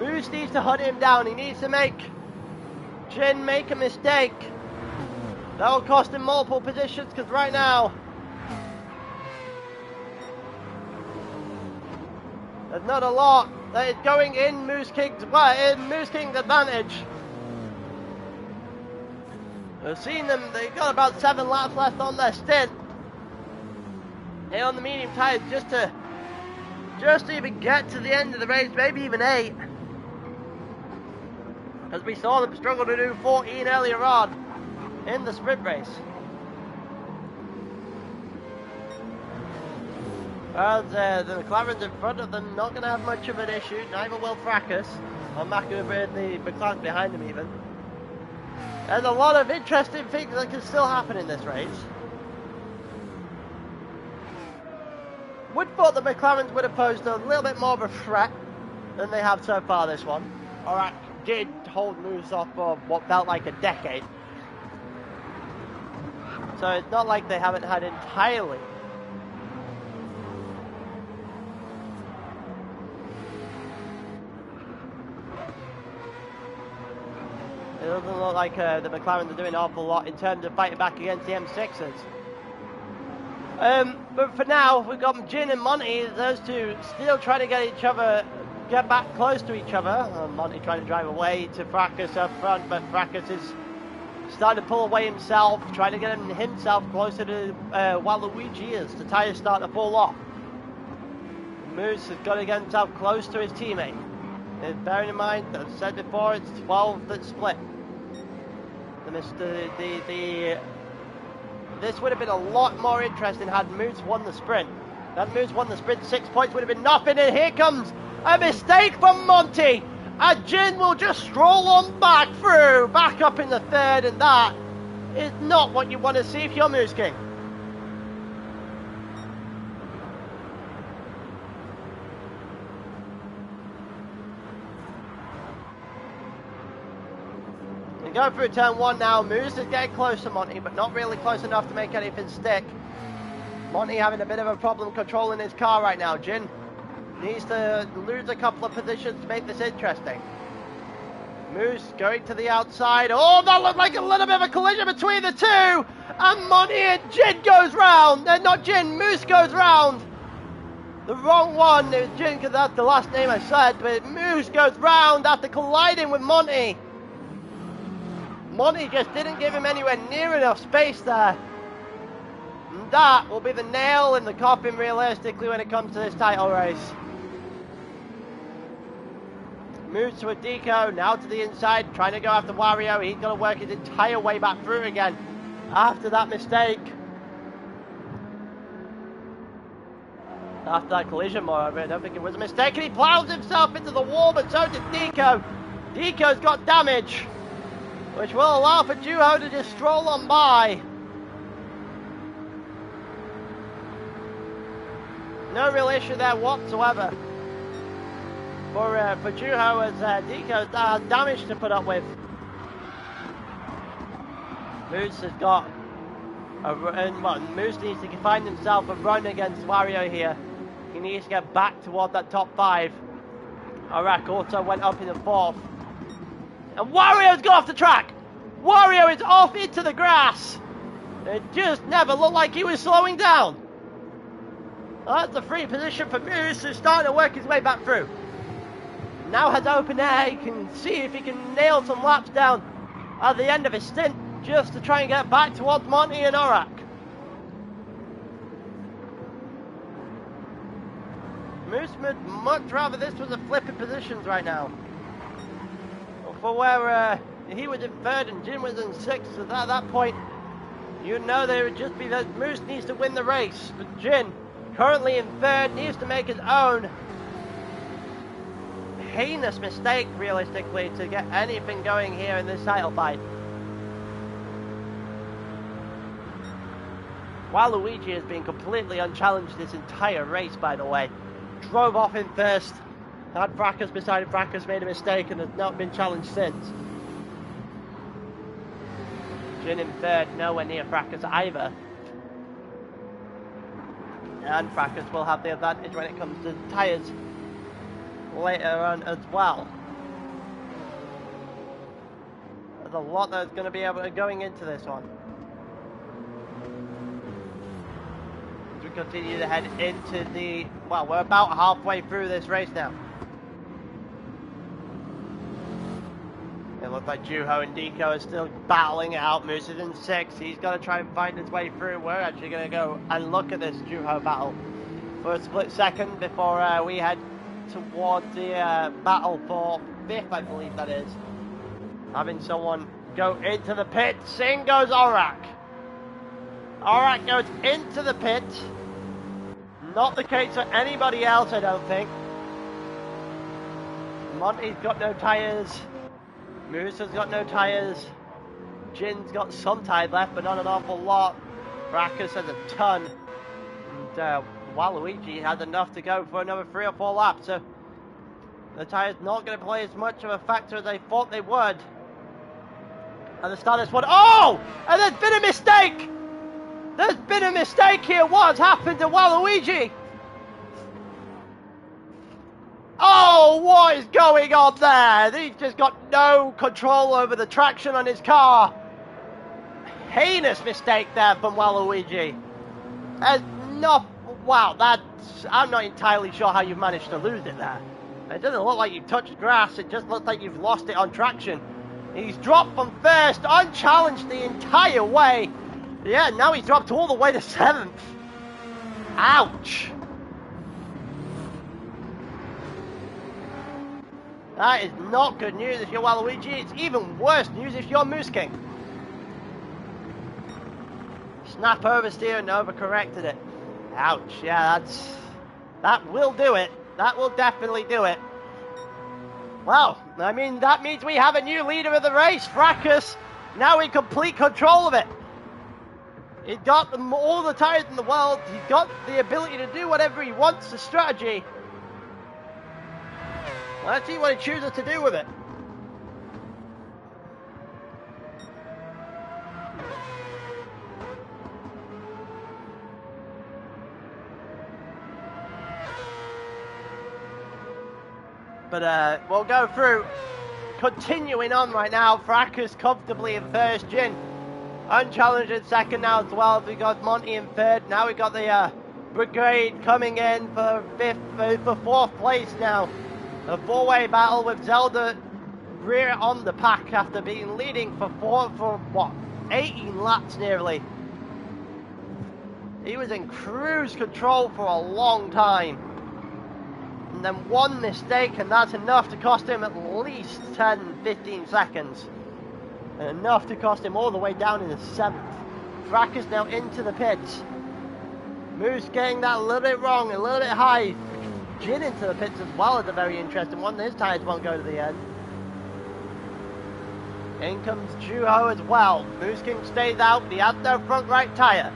Moose needs to hunt him down. He needs to make Jin make a mistake. That will cost him multiple positions because right now there's not a lot that is going in Moose King's advantage. We've seen them, they've got about 7 laps left on their stint. Here on the medium tyres just to even get to the end of the race, maybe even 8. As we saw them struggle to do 14 earlier on in the sprint race. Well, the McLaren's in front of them, not going to have much of an issue. Neither will Fracas. Or Macuber and the McLaren's behind them even. There's a lot of interesting things that can still happen in this race. Would thought the McLarens would have posed a little bit more of a threat than they have so far this one. Orak did hold moves off for what felt like a decade. So it's not like they haven't had entirely. It doesn't look like the McLarens are doing an awful lot in terms of fighting back against the M6s. But for now, we've got Jin and Monty, those two still trying to get each other get back close to each other. Monty trying to drive away to Fracas up front, but Fracas is starting to pull away himself, trying to get himself closer to Waluigi as the tyres start to fall off. Moose has got to get himself close to his teammate. And bearing in mind, as I said before, it's 12 that split. This would have been a lot more interesting had Moose won the sprint. Had Moose won the sprint, 6 points would have been nothing, and here comes a mistake from Monty. And Jin will just stroll on back through, back up in the third, and that is not what you want to see if you're Moose King. Going through turn 1 now. Moose is getting close to Monty, but not really close enough to make anything stick. Monty having a bit of a problem controlling his car right now. Jin needs to lose a couple of positions to make this interesting. Moose going to the outside. Oh, that looked like a little bit of a collision between the two. And Monty and Jin goes round. Not Jin, Moose goes round. The wrong one. It was Jin because that's the last name I said, but Moose goes round after colliding with Monty. Monty just didn't give him anywhere near enough space there. And that will be the nail in the coffin realistically when it comes to this title race. Moves to a Deco, now to the inside, trying to go after Wario. He's got to work his entire way back through again after that mistake. After that collision, moreover, I don't think it was a mistake. And he plows himself into the wall, but so did Deco. Deco's got damage, which will allow for Juho to just stroll on by. No real issue there whatsoever for Juho as Deco has damage to put up with. Moose has got Moose needs to find himself a run against Wario here. He needs to get back toward that top 5. Arak also went up in the 4th. And Wario's got off the track! Wario is off into the grass! It just never looked like he was slowing down. That's a free position for Moose, who's starting to work his way back through. Now has open air, he can see if he can nail some laps down at the end of his stint, just to try and get back towards Monty and Arak. Moose would much rather this was a flip in positions right now. For where he was in 3rd and Jin was in 6th, so at that point, you know that it would just be that Moose needs to win the race. But Jin, currently in 3rd, needs to make his own heinous mistake, realistically, to get anything going here in this title fight. Waluigi has been completely unchallenged this entire race, by the way. Drove off in 1st, had Fracas beside him. Fracas made a mistake and has not been challenged since. Jin in 3rd, nowhere near Fracas either. And Fracas will have the advantage when it comes to tyres later on as well. There's a lot that's going to be able to going into this one. As we continue to head into the, well, we're about halfway through this race now. It looks like Juho and Deco are still battling it out. Moose is in 6th. He's got to try and find his way through. We're actually going to go and look at this Juho battle for a split second before we head towards the battle for 5th, I believe that is. Having someone go into the pits. In goes Arak. Arak goes into the pit. Not the case for anybody else, I don't think. Monty's got no tyres. Moose has got no tyres. Jin's got some tyre left, but not an awful lot. Fracas has a ton. And Waluigi has enough to go for another 3 or 4 laps. So the tyre's not going to play as much of a factor as they thought they would at the start of this one. Oh! And there's been a mistake! There's been a mistake here. What's happened to Waluigi? Oh, what is going on there? He's just got no control over the traction on his car. Heinous mistake there from Waluigi. There's not, wow, that's, I'm not entirely sure how you've managed to lose it there. It doesn't look like you've touched grass, it just looks like you've lost it on traction. He's dropped from first, unchallenged the entire way. Yeah, now he's dropped all the way to 7th. Ouch. That is not good news if you're Waluigi. It's even worse news if you're Moose King. Snap oversteer and overcorrected it. Ouch. Yeah, that will do it. That will definitely do it. Well, I mean, that means we have a new leader of the race, Fracas, now in complete control of it. He got all the tires in the world. He got the ability to do whatever he wants, the strategy. Let's see what he chooses to do with it. But we'll go through. Continuing on right now, Fracas comfortably in first, Jin unchallenged in second now as well. We got Monty in third. Now we got the Brigade coming in for fourth place now. A four-way battle with Zelda rear on the pack after being leading for 18 laps nearly. He was in cruise control for a long time. And then one mistake, and that's enough to cost him at least 10-15 seconds. And enough to cost him all the way down in the 7th. Fracas now into the pits. Moose getting that a little bit wrong, a little bit high. Jin into the pits as well is a very interesting one. His tyres won't go to the end. In comes Juho as well. Moose King stays out. He has no front right tyre.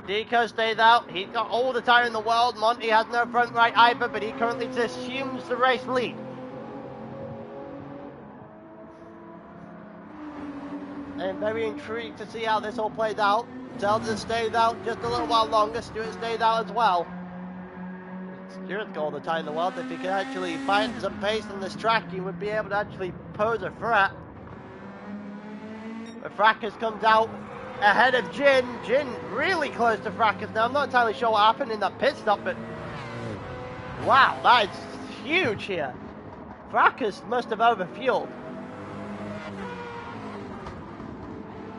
Deco stays out. He's got all the tyre in the world. Monty has no front right either, but he currently assumes the race lead. I'm very intrigued to see how this all plays out. Zelda stays out just a little while longer. Stewart stays out as well. Stewart's got all the time in the world. If he can actually find some pace on this track, he would be able to actually pose a threat. But Fracas comes out ahead of Jin. Jin really close to Fracas now. I'm not entirely sure what happened in that pit stop, but wow, that is huge here. Fracas must have overfueled.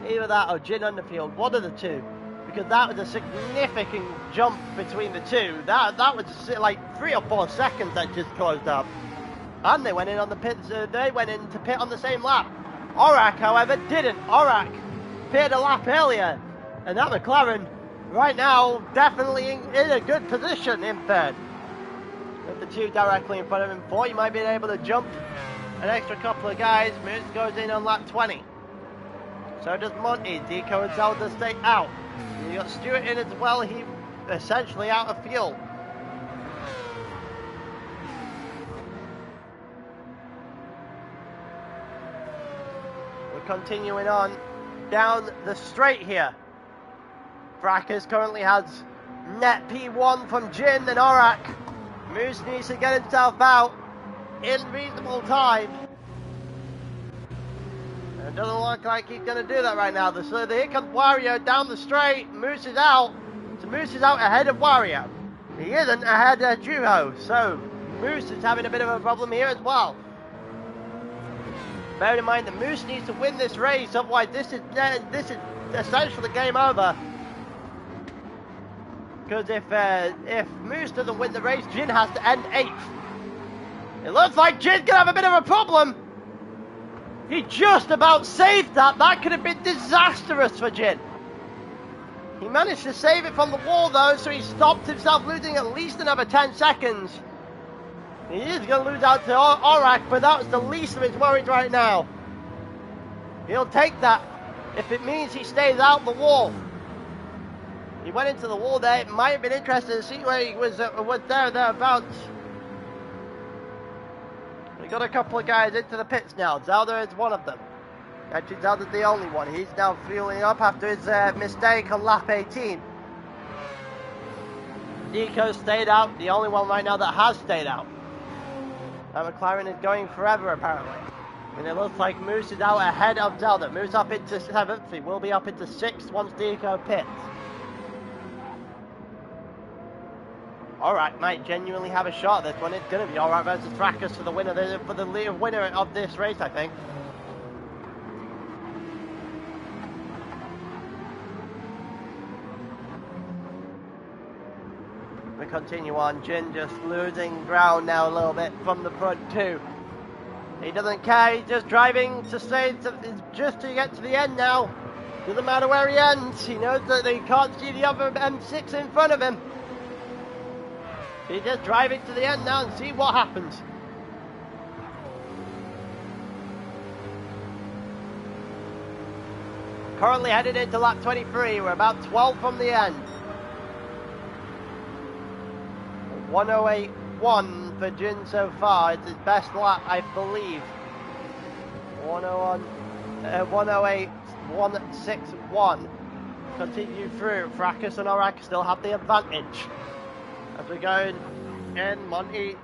Either that or Jin underfueled, one of the two. Because that was a significant jump between the two. That was like 3 or 4 seconds that just closed up. And they went in on the pits. They went into pit on the same lap. Aurak, however, didn't. Aurak pitted a lap earlier, and that McLaren right now definitely in a good position in third. With the two directly in front of him, 4, he might be able to jump an extra couple of guys. Moose goes in on lap 20. So does Monty. Deco and Zelda stay out. You got Stewart in as well. He essentially out of fuel. We're continuing on down the straight here. Fracas currently has net P1 from Jin and Aurak. Moose needs to get himself out in reasonable time. It doesn't look like he's going to do that right now. So here comes Wario down the straight. Moose is out. So Moose is out ahead of Wario. He isn't ahead of Juho. So Moose is having a bit of a problem here as well. Bear in mind that Moose needs to win this race. Otherwise this is essentially game over. Because if Moose doesn't win the race, Jin has to end 8th. It looks like Jin's going to have a bit of a problem. He just about saved that. That could have been disastrous for Jin. He managed to save it from the wall though, so he stopped himself losing at least another 10 seconds. He is going to lose out to Aurak, but that was the least of his worries right now. He'll take that if it means he stays out the wall. He went into the wall there. It might have been interesting to see where he was thereabouts. We got a couple of guys into the pits now. Zelda is one of them. Actually, Zelda's the only one. He's now fueling up after his mistake on lap 18. Deco stayed out. The only one right now that has stayed out. And McLaren is going forever, apparently. And it looks like Moose is out ahead of Zelda. Moose up into 7th. He will be up into 6th once Deco pits. Alright might genuinely have a shot at this one. It's going to be Alright versus Fracas for the winner, for the winner of this race, I think. We continue on. Jin just losing ground now a little bit from the front too. He doesn't care. He's just driving to stay just to get to the end now. Doesn't matter where he ends. He knows that he can't see the other M6 in front of him. He's just driving to the end now and see what happens. Currently headed into lap 23. We're about 12 from the end. 108.1 for Jin so far. It's his best lap, I believe. 108.161. Continue through. Fracas and Orak still have the advantage. As we go in, Monty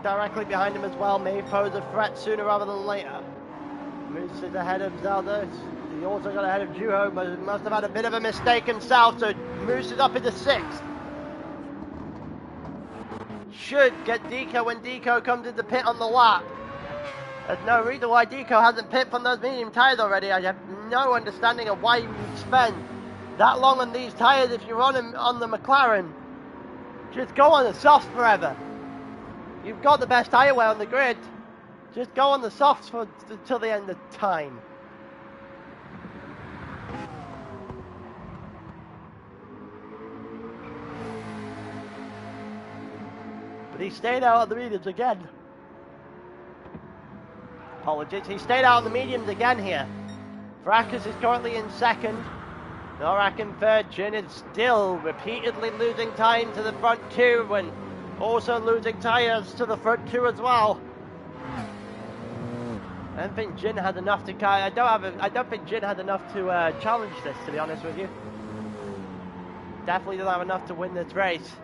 directly behind him as well. May pose a threat sooner rather than later. Moose is ahead of Zelda. He also got ahead of Juho, but must have had a bit of a mistake himself, so Moose is up into 6th. Should get Deco when Deco comes into pit on the lap. There's no reason why Deco hasn't pit from those medium tyres already. I have no understanding of why you would spend that long on these tyres if you're on the McLaren. Just go on the softs forever. You've got the best tyre wear on the grid. Just go on the softs till the end of time. But he stayed out on the mediums again. Apologies. He stayed out on the mediums again here. Fracas is currently in 2nd. Norak in 3rd. Jin is still repeatedly losing time to the front 2 and also losing tyres to the front 2 as well. I don't think Jin has enough to I don't think Jin has enough to challenge this, to be honest with you. Definitely doesn't have enough to win this race.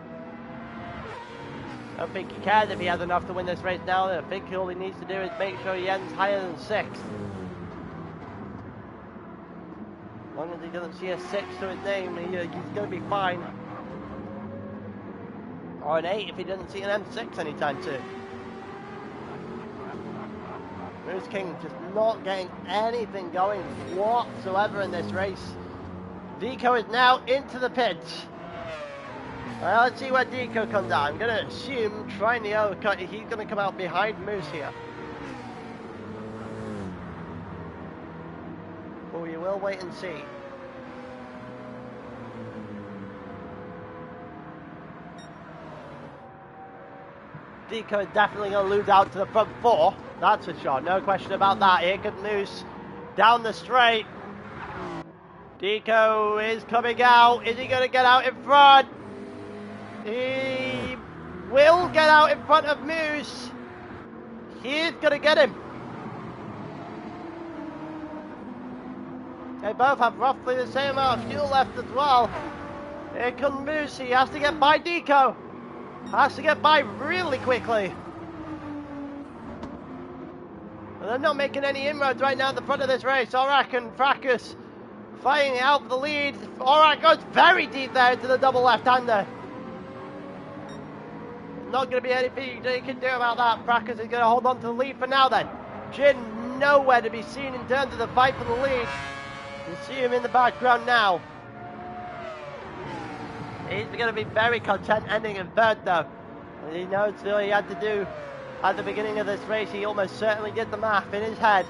I don't think he cares if he has enough to win this race now. I think all he needs to do is make sure he ends higher than 6th. As long as he doesn't see a 6 to his name, he's going to be fine. Or an 8 if he doesn't see an M6 anytime soon. Moose King just not getting anything going whatsoever in this race. Deco is now into the pits. Well, let's see where Deco comes out. I'm going to assume trying the overcut, he's going to come out behind Moose here. But we will wait and see. Deco is definitely going to lose out to the front 4. That's for sure. No question about that. Here comes Moose down the straight. Deco is coming out. Is he going to get out in front? He will get out in front of Moose. He's going to get him. They both have roughly the same amount of fuel left as well. Here comes Moose. He has to get by Deco. Has to get by really quickly. And they're not making any inroads right now at the front of this race. Orak and Fracas fighting out for the lead. Orak goes very deep there into the double left-hander. Not going to be anything you can do about that. Fracas is going to hold on to the lead for now then. Jin nowhere to be seen in terms of the fight for the lead. You see him in the background now. He's going to be very content ending in 3rd though. And he knows what he had to do at the beginning of this race. He almost certainly did the math in his head.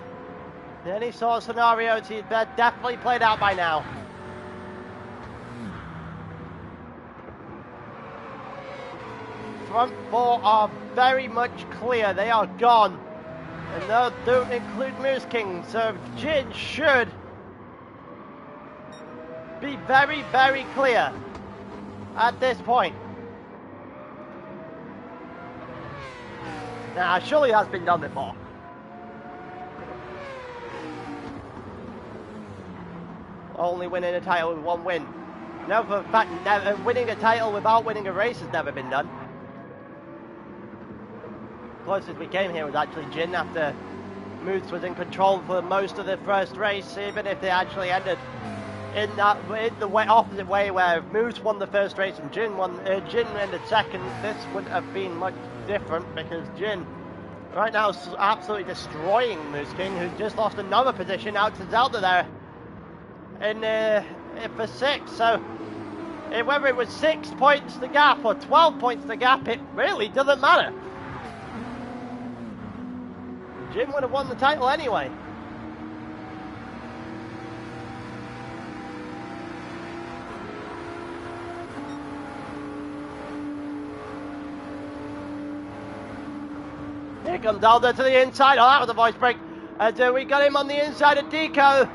Then he saw scenarios he'd definitely played out by now. Front 4 are very much clear. They are gone. And those don't include Moose King. So Jin should be very, very clear at this point. Now, surely that's been done before. Only winning a title with 1 win. No, for a fact, winning a title without winning a race has never been done. Closest we came here was actually Jin after Moose was in control for most of the first race, even if they actually ended in the opposite way where Moose won the first race and Jin ended second, this wouldn't have been much different because Jin right now is absolutely destroying Moose King, who's just lost another position out to Zelda there in for 6. So whether it was 6 points the gap or 12 points the gap, it really doesn't matter. Jin would have won the title anyway. Here comes Aldo to the inside. Oh, that was a voice break. And we got him on the inside of Deco.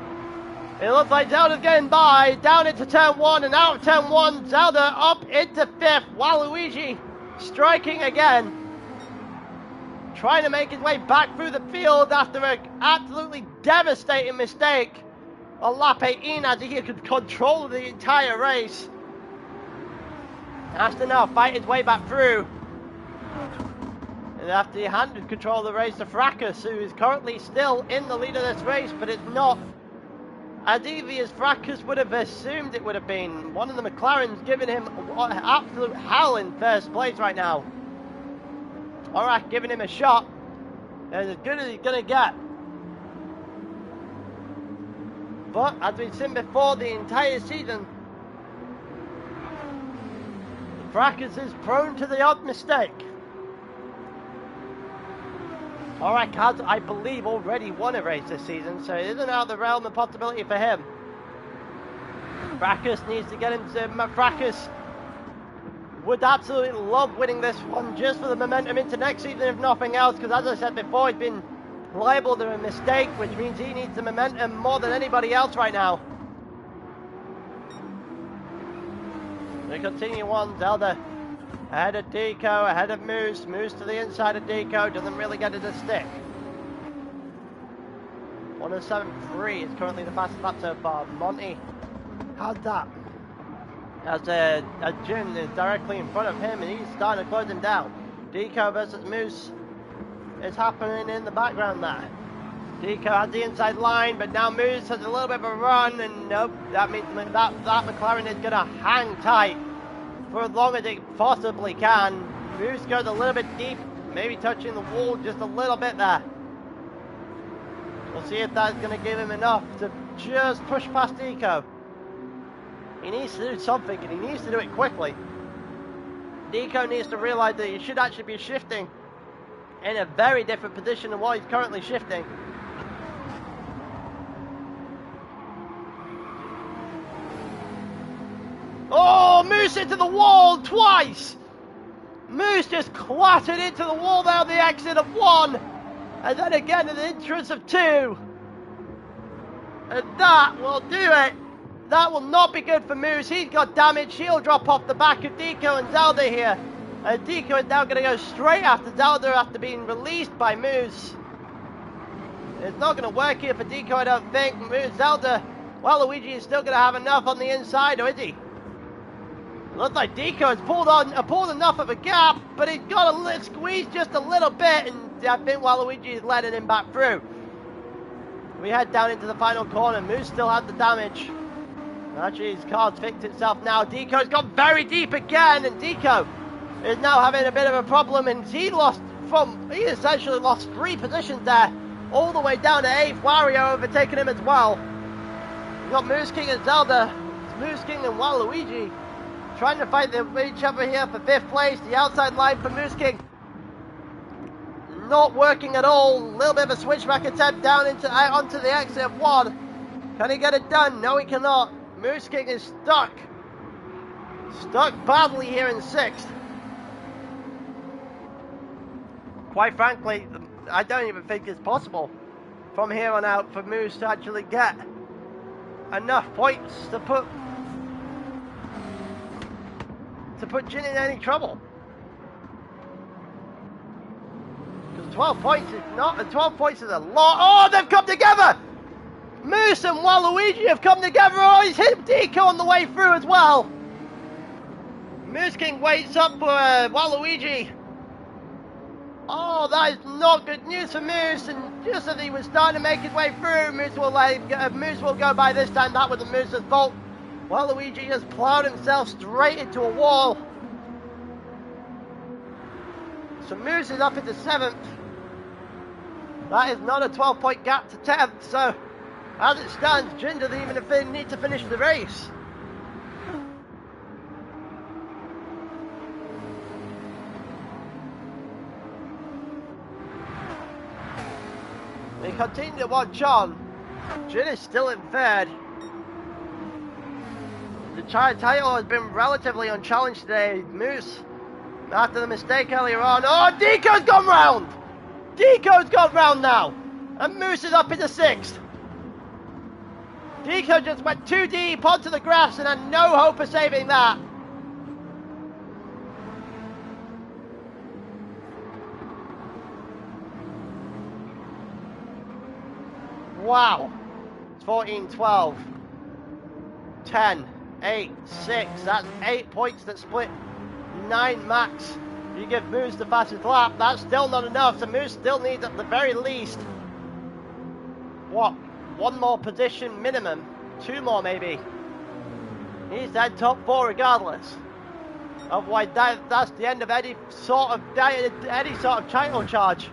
It looks like Zelda's getting by. Down into turn 1 and out of turn 1. Zelda up into 5th. Waluigi striking again. Trying to make his way back through the field after an absolutely devastating mistake on lap 18 as he could control the entire race. Has to now fight his way back through. And after he handed control of the race to Fracas, who is currently still in the lead of this race, but it's not as easy as Fracas would have assumed it would have been. One of the McLarens giving him absolute hell in first place right now. Alright, giving him a shot. As good as he's going to get. But, as we've seen before the entire season, Fracas is prone to the odd mistake. Alright, has, I believe, already won a race this season, so it isn't out of the realm of possibility for him. Fracas needs to get him to... Fracas would absolutely love winning this one just for the momentum into next season, if nothing else, because as I said before, he's been liable to a mistake, which means he needs the momentum more than anybody else right now. We continue on, Zelda ahead of Deco, ahead of Moose. Moose to the inside of Deco, doesn't really get it to stick. 107.3 is currently the fastest lap so far. Monty has that. As Jin is directly in front of him and he's starting to close him down. Deco versus Moose is happening in the background there. Deco has the inside line, but now Moose has a little bit of a run, and nope, that means that McLaren is going to hang tight for as long as it possibly can. Moose goes a little bit deep, maybe touching the wall just a little bit there. We'll see if that's going to give him enough to just push past Deco. He needs to do something, and he needs to do it quickly. Deco needs to realize that he should actually be shifting in a very different position than what he's currently shifting. Oh, Moose into the wall twice! Moose just clattered into the wall there on the exit of 1, and then again in the entrance of 2. And that will do it. That will not be good for Moose. He's got damage. He'll drop off the back of Deco and Zelda here. And Deco is now going to go straight after Zelda after being released by Moose. It's not going to work here for Deco, I don't think. Zelda, Waluigi is still going to have enough on the inside, or is he? It looks like Deco has pulled enough of a gap, but he's got to squeeze just a little bit, and I think Waluigi is letting him back through. We head down into the final corner. Moose still has the damage. Actually, his car's fixed itself now. Deco's gone very deep again, and Deco is now having a bit of a problem, and he essentially lost 3 positions there, all the way down to 8th. Wario overtaking him as well. We've got Moose King and Zelda. It's Moose King and Waluigi trying to fight each other here for 5th place. The outside line for Moose King not working at all. A little bit of a switchback attempt down onto the exit of 1. Can he get it done? No, he cannot. Moose King is stuck. Stuck badly here in 6th. Quite frankly, I don't even think it's possible from here on out for Moose to actually get enough points to put Jin in any trouble. Because 12 points is a lot. Oh, they've come together! Moose and Waluigi have come together. Oh, he's hit Deco on the way through as well. Moose King waits up for Waluigi. Oh, that is not good news for Moose, and just as he was starting to make his way through, Moose will go by this time. That wasn't Moose's fault. Well, Luigi just plowed himself straight into a wall. So Moose is up into 7th. That is not a 12-point gap to 10th, so as it stands, Jin doesn't even need to finish the race. They continue to watch on. Jin is still in 3rd. The title has been relatively unchallenged today. Moose, after the mistake earlier on. Oh, Deco's gone round! Deco's gone round now! And Moose is up into 6th. Deco just went too deep onto the grass and had no hope of saving that. Wow. It's 14, 12, 10, 8, 6. That's 8 points that split 9 max. You give Moose the fastest lap. That's still not enough. So Moose still needs at the very least, what, 1 more position minimum. 2 more maybe. He's that top 4 regardless. Otherwise, that's the end of any sort of title charge.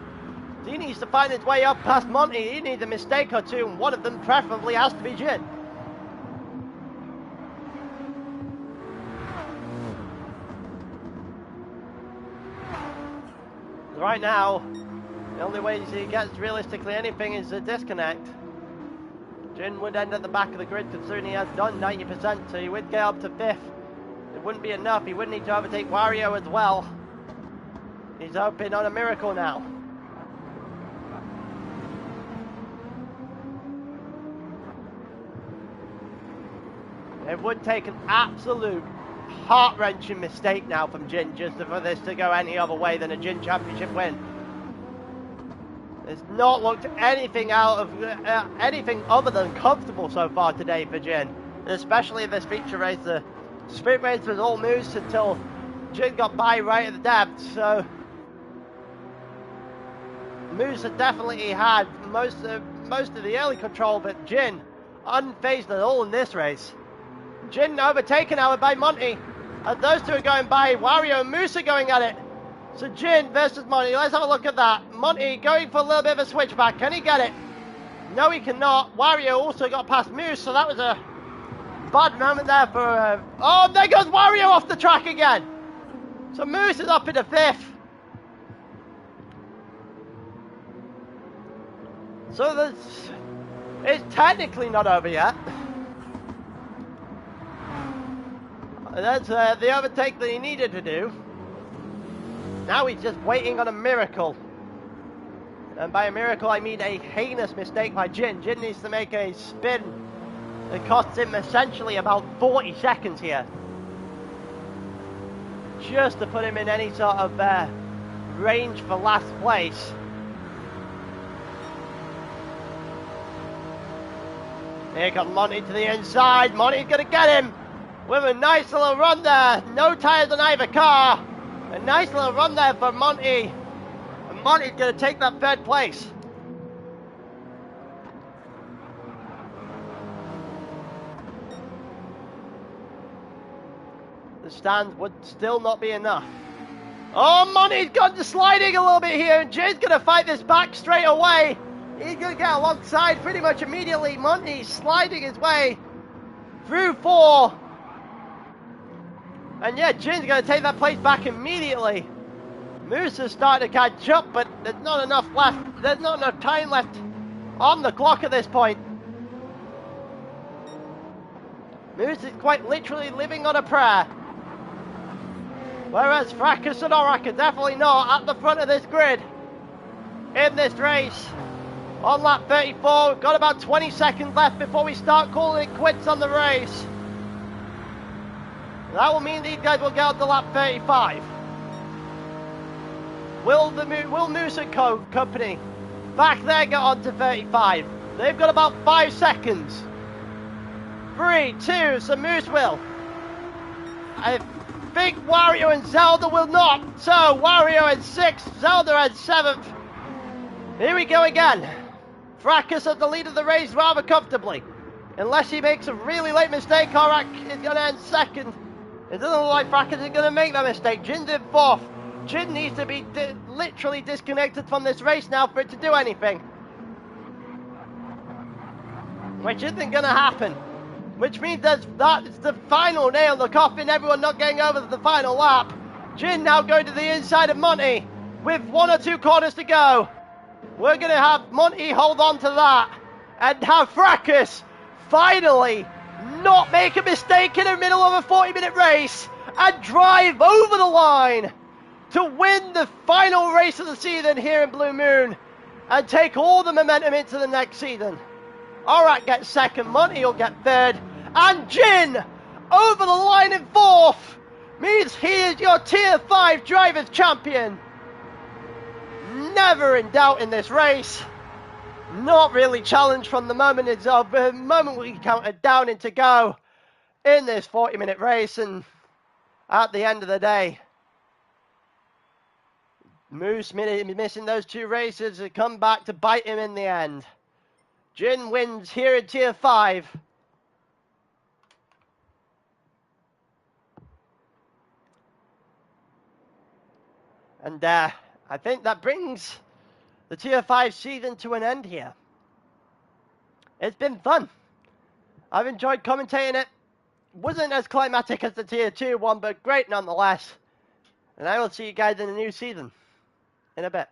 He needs to find his way up past Monty. He needs a mistake or 2, and one of them preferably has to be Jin. Right now, the only way he gets realistically anything is a disconnect. Jin would end at the back of the grid considering he has done 90%, so he would get up to 5th. It wouldn't be enough. He would need to overtake Wario as well. He's hoping on a miracle now. It would take an absolute heart-wrenching mistake now from Jin just for this to go any other way than a Jin Championship win. It's not looked anything out of anything other than comfortable so far today for Jin, especially in this feature race. The sprint race was all Moose until Jin got by right at the depth. So Moose had definitely had most of the early control, but Jin unfazed at all in this race. Jin overtaken now by Monty. As those two are going by, Wario and Moose are going at it. So Jin versus Monty. Let's have a look at that. Monty going for a little bit of a switchback. Can he get it? No, he cannot. Wario also got past Moose, so that was a bad moment there for... Oh, there goes Wario off the track again. So Moose is up into 5th. So it's technically not over yet. That's the overtake that he needed to do. Now he's just waiting on a miracle. And by a miracle, I mean a heinous mistake by Jin. Jin needs to make a spin that costs him essentially about 40 seconds here. Just to put him in any sort of range for last place. Here comes Monty to the inside. Monty's going to get him. With a nice little run there. No tyres on either car. A nice little run there for Monty. And Monty's going to take that 3rd place. The stands would still not be enough. Oh, Monty's gone to sliding a little bit here. And Jin's going to fight this back straight away. He's going to get alongside pretty much immediately. Monty's sliding his way through 4. And yeah, Jin's going to take that place back immediately. Moose is starting to catch up, but there's not enough left. There's not enough time left on the clock at this point. Moose is quite literally living on a prayer. Whereas Fracas and Orak are definitely not at the front of this grid in this race. On lap 34, we've got about 20 seconds left before we start calling it quits on the race. That will mean these guys will get up to lap 35. Will Moose & Company back there get on to 35? They've got about 5 seconds. 3, 2, so Moose will. think Wario and Zelda will not. So, Wario in 6th, Zelda in 7th. Here we go again. Fracas at the lead of the race rather comfortably. Unless he makes a really late mistake, Korak is going to end 2nd. It doesn't look like Fracas is going to make that mistake. Jin's in 4th. Jin needs to be literally disconnected from this race now for it to do anything. Which isn't going to happen. Which means that's the final nail in the coffin, everyone not getting over the final lap. Jin now going to the inside of Monty with 1 or 2 corners to go. We're going to have Monty hold on to that and have Fracas finally not make a mistake in the middle of a 40-minute race and drive over the line to win the final race of the season here in Blue Moon and take all the momentum into the next season. Alright gets 2nd, Monty will get 3rd, and Jin over the line in 4th means he is your Tier 5 Drivers Champion. Never in doubt in this race. Not really challenged from the moment the moment we counted down in to go in this 40-minute race, and at the end of the day, Moose missing those 2 races to come back to bite him in the end. Jin wins here in Tier 5. And I think that brings the Tier 5 season to an end here. It's been fun. I've enjoyed commentating it. Wasn't as climatic as the Tier 2 one, but great nonetheless. And I will see you guys in the new season in a bit.